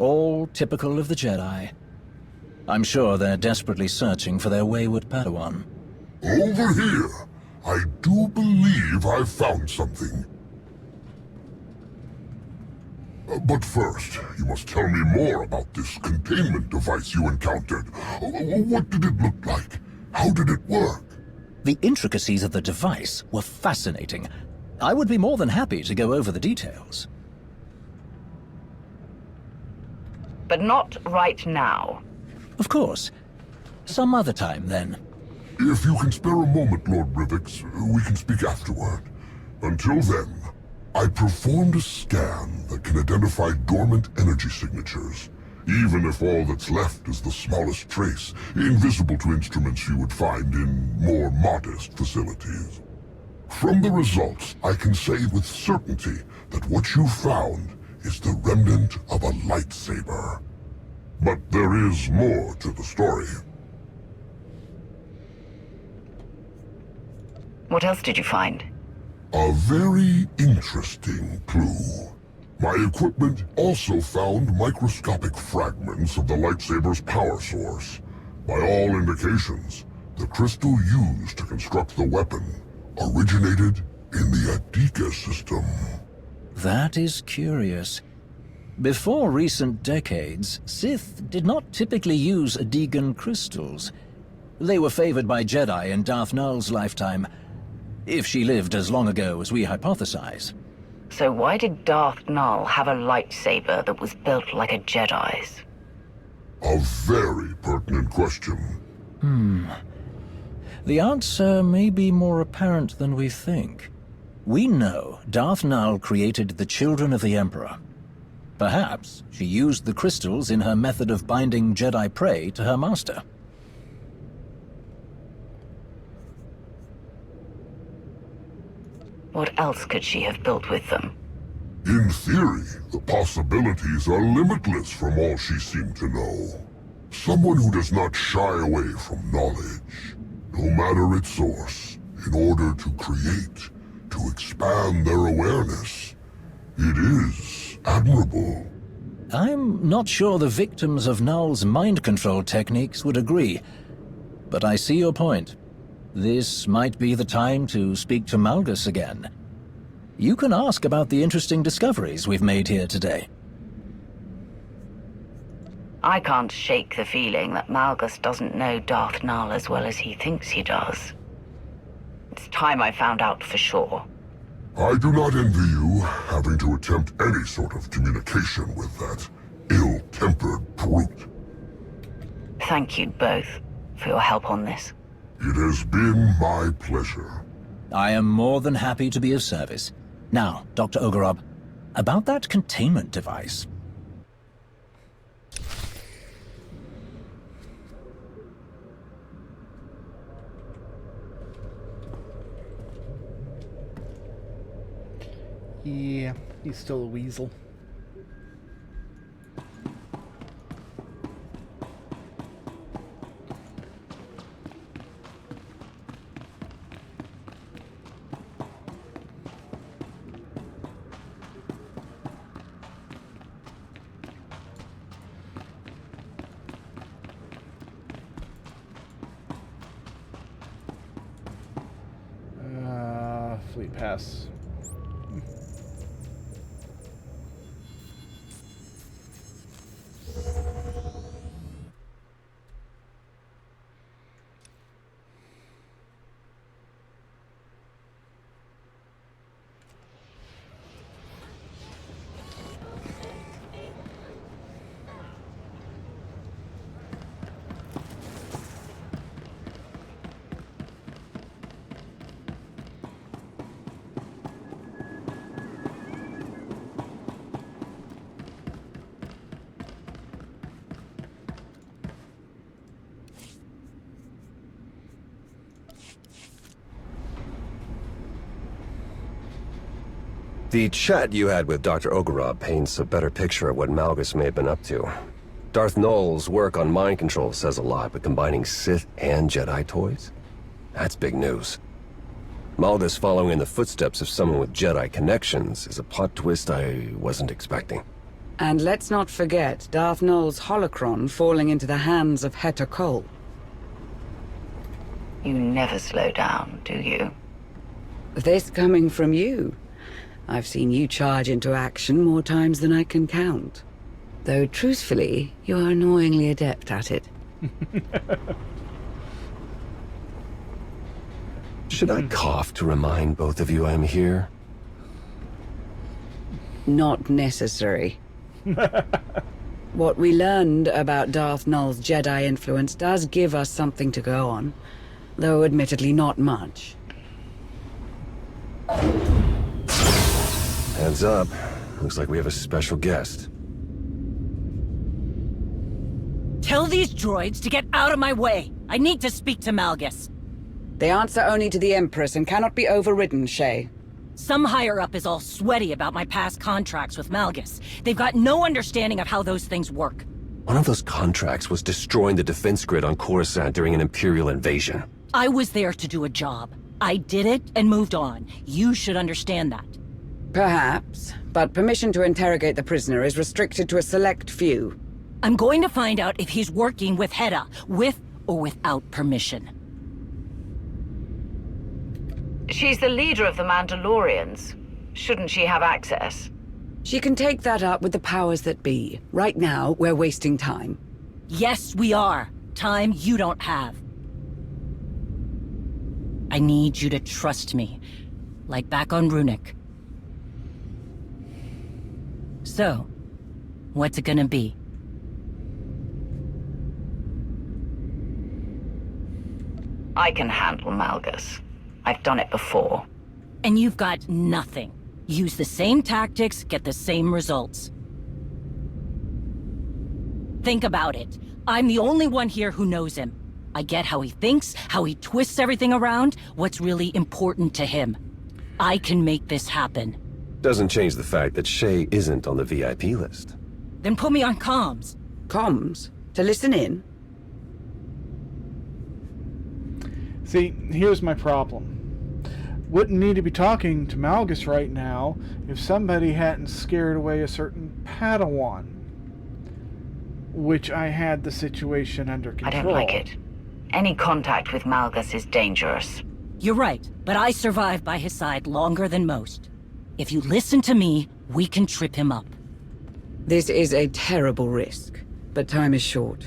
All typical of the Jedi. I'm sure they're desperately searching for their wayward Padawan. Over here! I do believe I've found something. But first, you must tell me more about this containment device you encountered. What did it look like? How did it work? The intricacies of the device were fascinating. I would be more than happy to go over the details. But not right now. Of course. Some other time, then. If you can spare a moment, Lord Rivix, we can speak afterward. Until then, I performed a scan that can identify dormant energy signatures, even if all that's left is the smallest trace, invisible to instruments you would find in more modest facilities. From the results, I can say with certainty that what you found is the remnant of a lightsaber. But there is more to the story. What else did you find? A very interesting clue. My equipment also found microscopic fragments of the lightsaber's power source. By all indications, the crystal used to construct the weapon originated in the Adika system. That is curious. Before recent decades, Sith did not typically use Adigan crystals. They were favored by Jedi in Darth Nul's lifetime, if she lived as long ago as we hypothesize. So why did Darth Nul have a lightsaber that was built like a Jedi's? A very pertinent question. The answer may be more apparent than we think. We know Darth Nul created the Children of the Emperor. Perhaps she used the crystals in her method of binding Jedi prey to her master. What else could she have built with them? In theory, the possibilities are limitless from all she seemed to know. Someone who does not shy away from knowledge, no matter its source, in order to create, to expand their awareness. It is admirable. I'm not sure the victims of Nul's mind control techniques would agree, but I see your point. This might be the time to speak to Malgus again. You can ask about the interesting discoveries we've made here today. I can't shake the feeling that Malgus doesn't know Darth Nul as well as he thinks he does. It's time I found out for sure. I do not envy you having to attempt any sort of communication with that ill-tempered brute. Thank you both for your help on this. It has been my pleasure. I am more than happy to be of service. Now, Dr. Ogorob, about that containment device. Yeah, he's still a weasel. Fleet pass. The chat you had with Dr. Ogorob paints a better picture of what Malgus may have been up to. Darth Nul's work on mind control says a lot, but combining Sith and Jedi toys? That's big news. Malgus following in the footsteps of someone with Jedi connections is a plot twist I wasn't expecting. And let's not forget Darth Nul's holocron falling into the hands of Heta Kol. You never slow down, do you? This coming from you. I've seen you charge into action more times than I can count. Though, truthfully, you're annoyingly adept at it. Should I cough to remind both of you I'm here? Not necessary. What we learned about Darth Null's Jedi influence does give us something to go on, though admittedly not much. Heads up. Looks like we have a special guest. Tell these droids to get out of my way. I need to speak to Malgus. They answer only to the Empress and cannot be overridden, Shay. Some higher-up is all sweaty about my past contracts with Malgus. They've got no understanding of how those things work. One of those contracts was destroying the defense grid on Coruscant during an Imperial invasion. I was there to do a job. I did it and moved on. You should understand that. Perhaps, but permission to interrogate the prisoner is restricted to a select few. I'm going to find out if he's working with Hedda, with or without permission. She's the leader of the Mandalorians. Shouldn't she have access? She can take that up with the powers that be. Right now, we're wasting time. Yes, we are. Time you don't have. I need you to trust me. Like back on Runic. So, what's it gonna be? I can handle Malgus. I've done it before. And you've got nothing. Use the same tactics, get the same results. Think about it. I'm the only one here who knows him. I get how he thinks, how he twists everything around, what's really important to him. I can make this happen. Doesn't change the fact that Shay isn't on the VIP list. Then put me on comms. Comms? To listen in? See, here's my problem. Wouldn't need to be talking to Malgus right now if somebody hadn't scared away a certain Padawan. Which I had the situation under control. I don't like it. Any contact with Malgus is dangerous. You're right, but I survived by his side longer than most. If you listen to me, we can trip him up. This is a terrible risk, but time is short.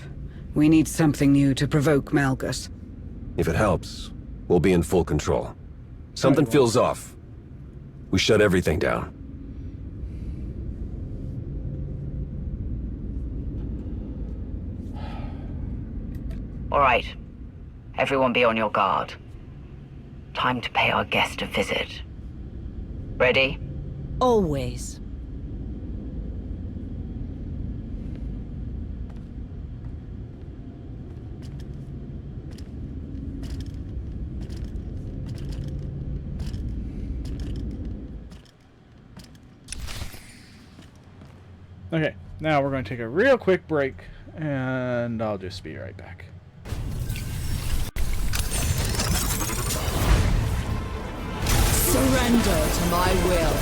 We need something new to provoke Malgus. If it helps, we'll be in full control. Something feels off. We shut everything down. All right. Everyone be on your guard. Time to pay our guest a visit. Ready? Always. Okay, now we're going to take a real quick break, and I'll just be right back. Surrender to my will.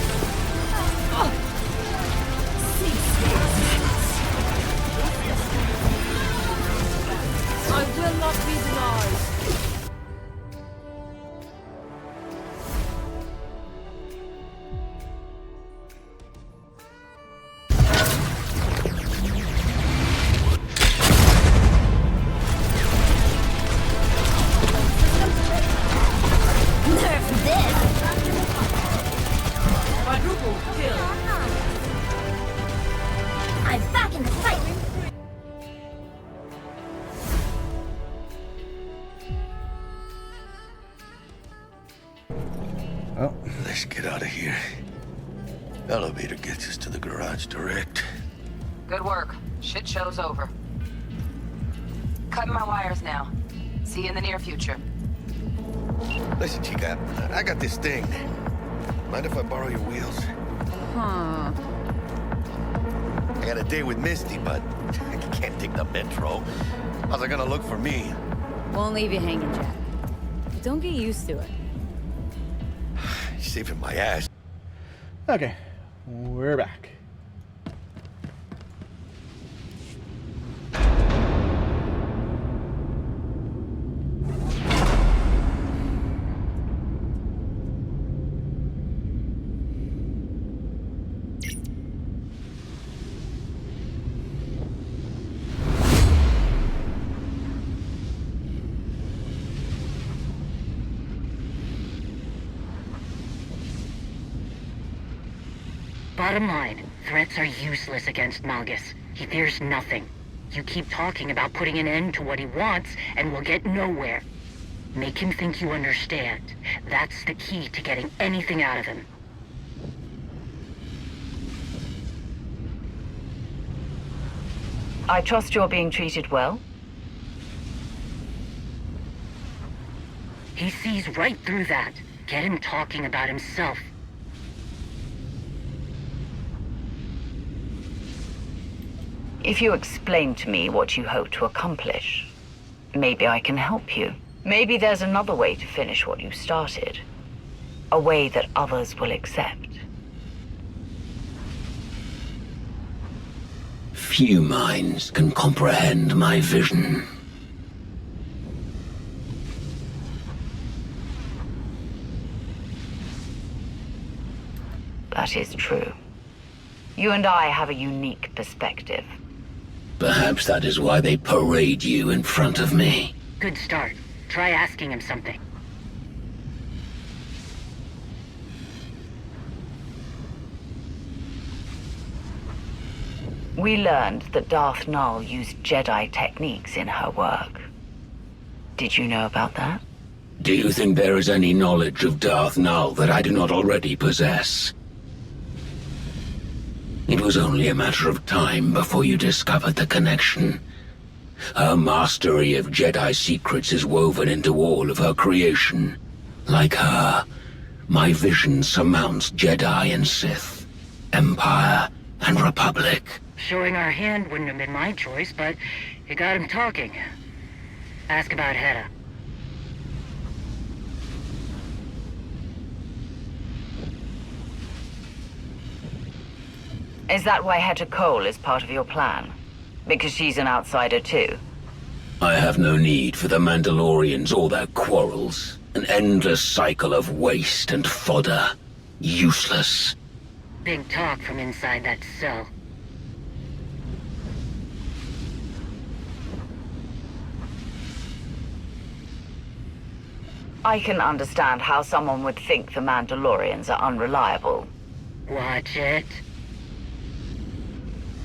I will not be denied. I'm back in the fight! Oh, let's get out of here. Elevator gets us to the garage direct. Good work. Shit show's over. Cutting my wires now. See you in the near future. Listen, Chica, I got this thing. Mind if I borrow your wheels? Hmm. I got a date with Misty, but I can't take the metro. How's it gonna look for me? Won't leave you hanging, Jack. Don't get used to it. You're saving my ass. Okay, we're back. Bottom line, threats are useless against Malgus. He fears nothing. You keep talking about putting an end to what he wants, and we'll get nowhere. Make him think you understand. That's the key to getting anything out of him. I trust you're being treated well. He sees right through that. Get him talking about himself. If you explain to me what you hope to accomplish, maybe I can help you. Maybe there's another way to finish what you started. A way that others will accept. Few minds can comprehend my vision. That is true. You and I have a unique perspective. Perhaps that is why they parade you in front of me. Good start. Try asking him something. We learned that Darth Null used Jedi techniques in her work. Did you know about that? Do you think there is any knowledge of Darth Null that I do not already possess? It was only a matter of time before you discovered the connection. Her mastery of Jedi secrets is woven into all of her creation. Like her, my vision surmounts Jedi and Sith, Empire and Republic. Showing our hand wouldn't have been my choice, but you got him talking. Ask about Hedda. Is that why Hedda Cole is part of your plan? Because she's an outsider too? I have no need for the Mandalorians or their quarrels. An endless cycle of waste and fodder. Useless. Big talk from inside that cell. I can understand how someone would think the Mandalorians are unreliable. Watch it.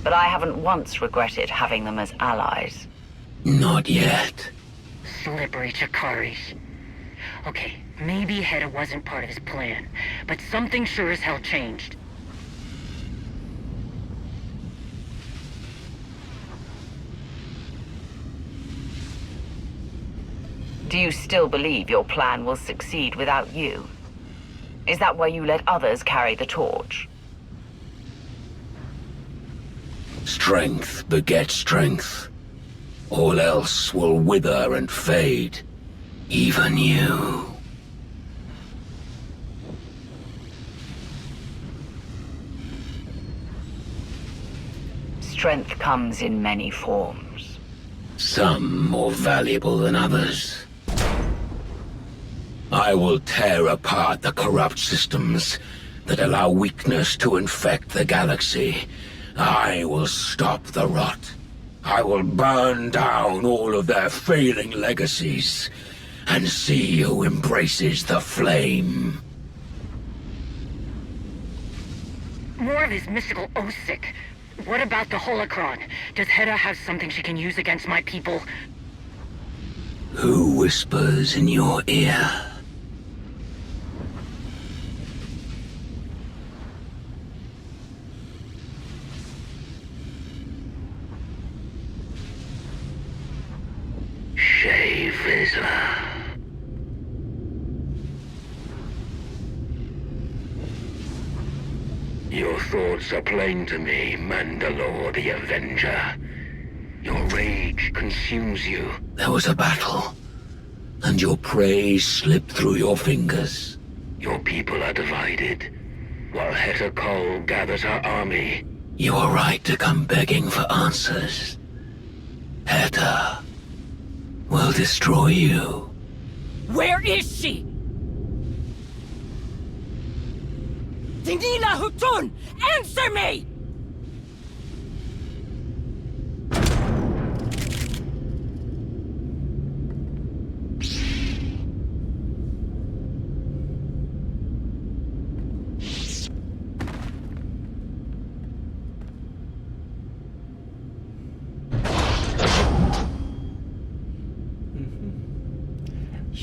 But I haven't once regretted having them as allies. Not yet. Slippery Chikaris. Okay, maybe Hedda wasn't part of his plan, but something sure as hell changed. Do you still believe your plan will succeed without you? Is that why you let others carry the torch? Strength begets strength. All else will wither and fade. Even you. Strength comes in many forms. Some more valuable than others. I will tear apart the corrupt systems that allow weakness to infect the galaxy. I will stop the rot. I will burn down all of their failing legacies and see who embraces the flame. More of his mystical Osic. What about the holocron? Does Hedda have something she can use against my people? Who whispers in your ear? Vizsla. Your thoughts are plain to me, Mandalore the Avenger. Your rage consumes you. There was a battle, and your prey slipped through your fingers. Your people are divided, while Hedda Cole gathers her army. You are right to come begging for answers. Hedda will destroy you. Where is she? Dinila Hutun! Answer me!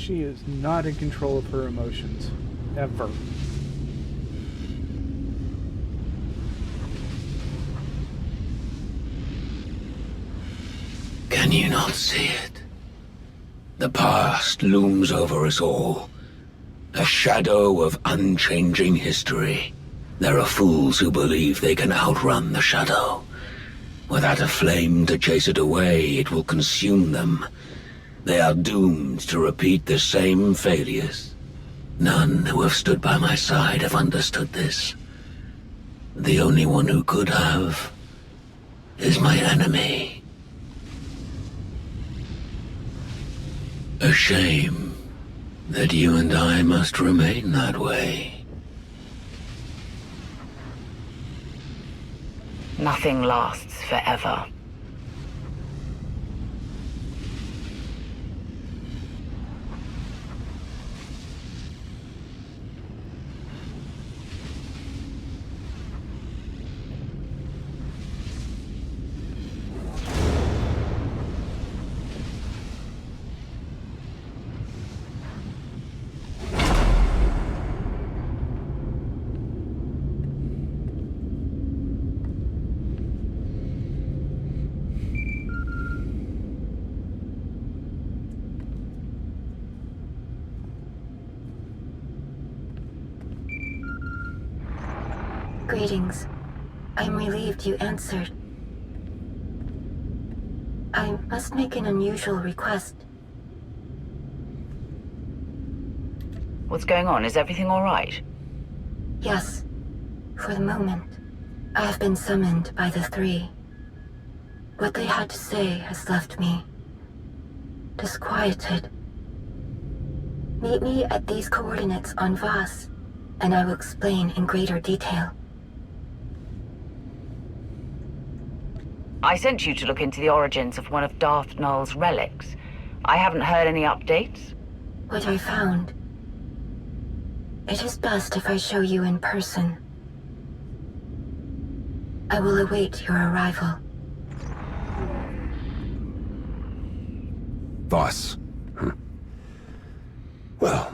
She is not in control of her emotions. Ever. Can you not see it? The past looms over us all. A shadow of unchanging history. There are fools who believe they can outrun the shadow. Without a flame to chase it away, it will consume them. They are doomed to repeat the same failures. None who have stood by my side have understood this. The only one who could have is my enemy. A shame that you and I must remain that way. Nothing lasts forever. Greetings. I'm relieved you answered. I must make an unusual request. What's going on? Is everything all right? Yes. For the moment. I have been summoned by the three. What they had to say has left me disquieted. Meet me at these coordinates on Voss, and I will explain in greater detail. I sent you to look into the origins of one of Darth Null's relics. I haven't heard any updates. What I found. It is best if I show you in person. I will await your arrival. Voss. Well,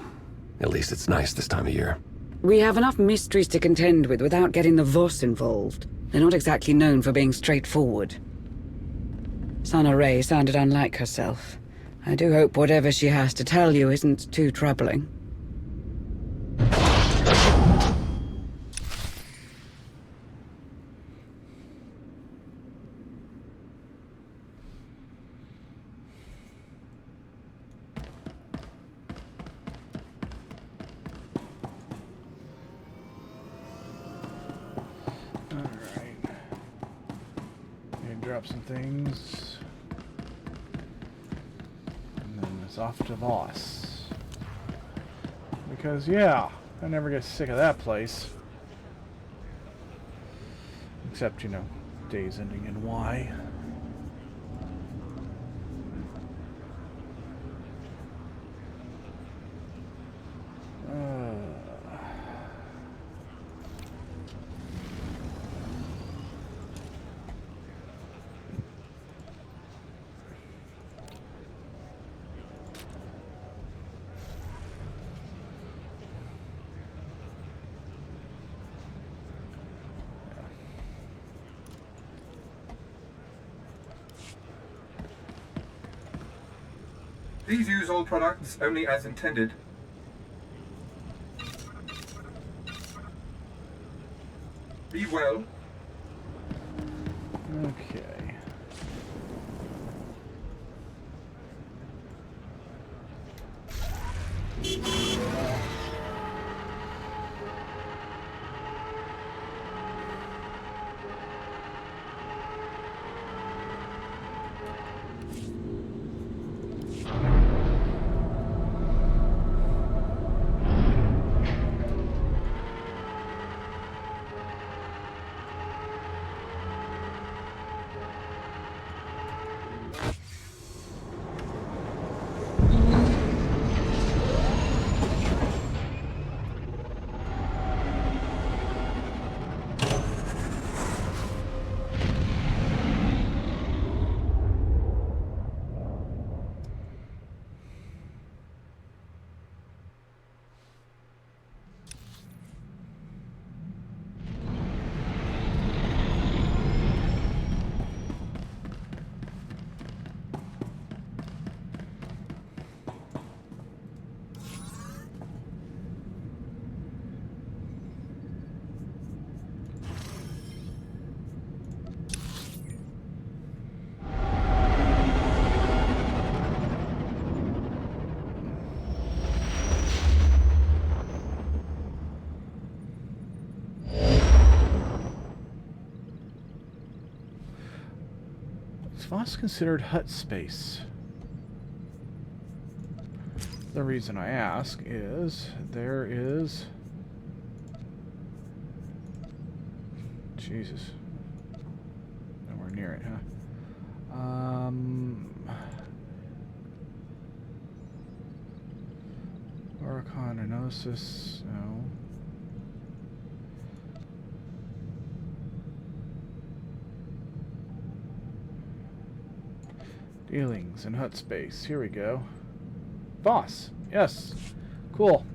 at least it's nice this time of year. We have enough mysteries to contend with without getting the Voss involved. They're not exactly known for being straightforward. Sana Ray sounded unlike herself. I do hope whatever she has to tell you isn't too troubling. Drop some things. And then it's off to Voss. Because, yeah, I never get sick of that place. Except, you know, days ending in Y. Please use all products only as intended. Be well. Okay. Voss considered hut space? The reason I ask is there is... Jesus. Nowhere near it, huh? Oricanosis, no. Dealings in hut space. Here we go. Boss. Yes. Cool.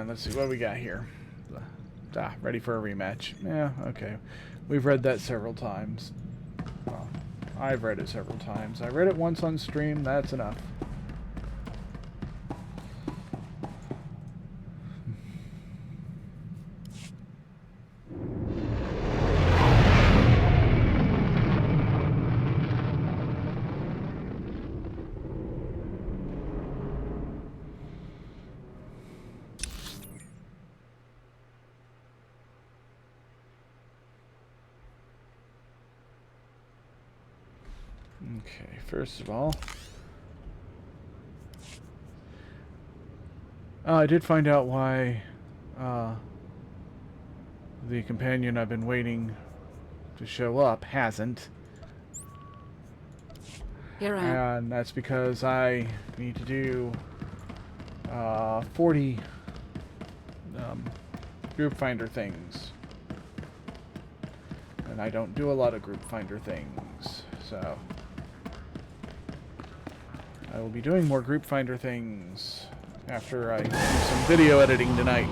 Let's see what we got here. Ready for a rematch. Yeah, okay. We've read that several times. Well, I've read it several times. I read it once on stream. That's enough. Okay, first of all, I did find out why the companion I've been waiting to show up hasn't. Here I am. And that's because I need to do 40 group finder things. And I don't do a lot of group finder things, so I will be doing more group finder things after I do some video editing tonight.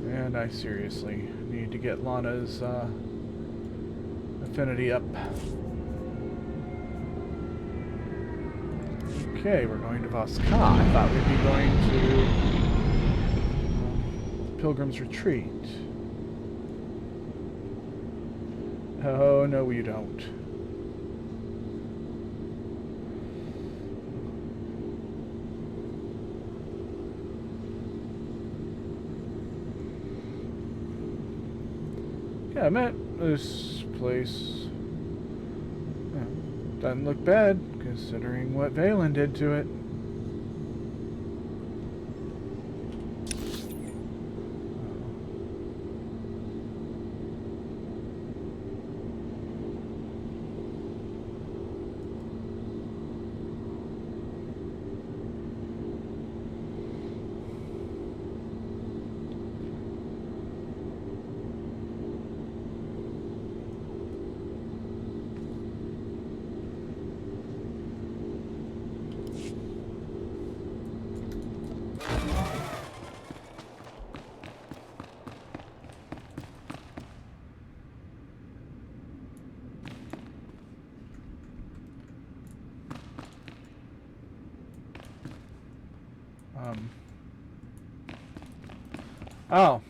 And I seriously need to get Lana's affinity up. Okay, we're going to Voska. I thought we'd be going to Pilgrim's Retreat. Oh, no, you don't. Yeah, I met this place. Doesn't look bad, considering what Valen did to it. Oh.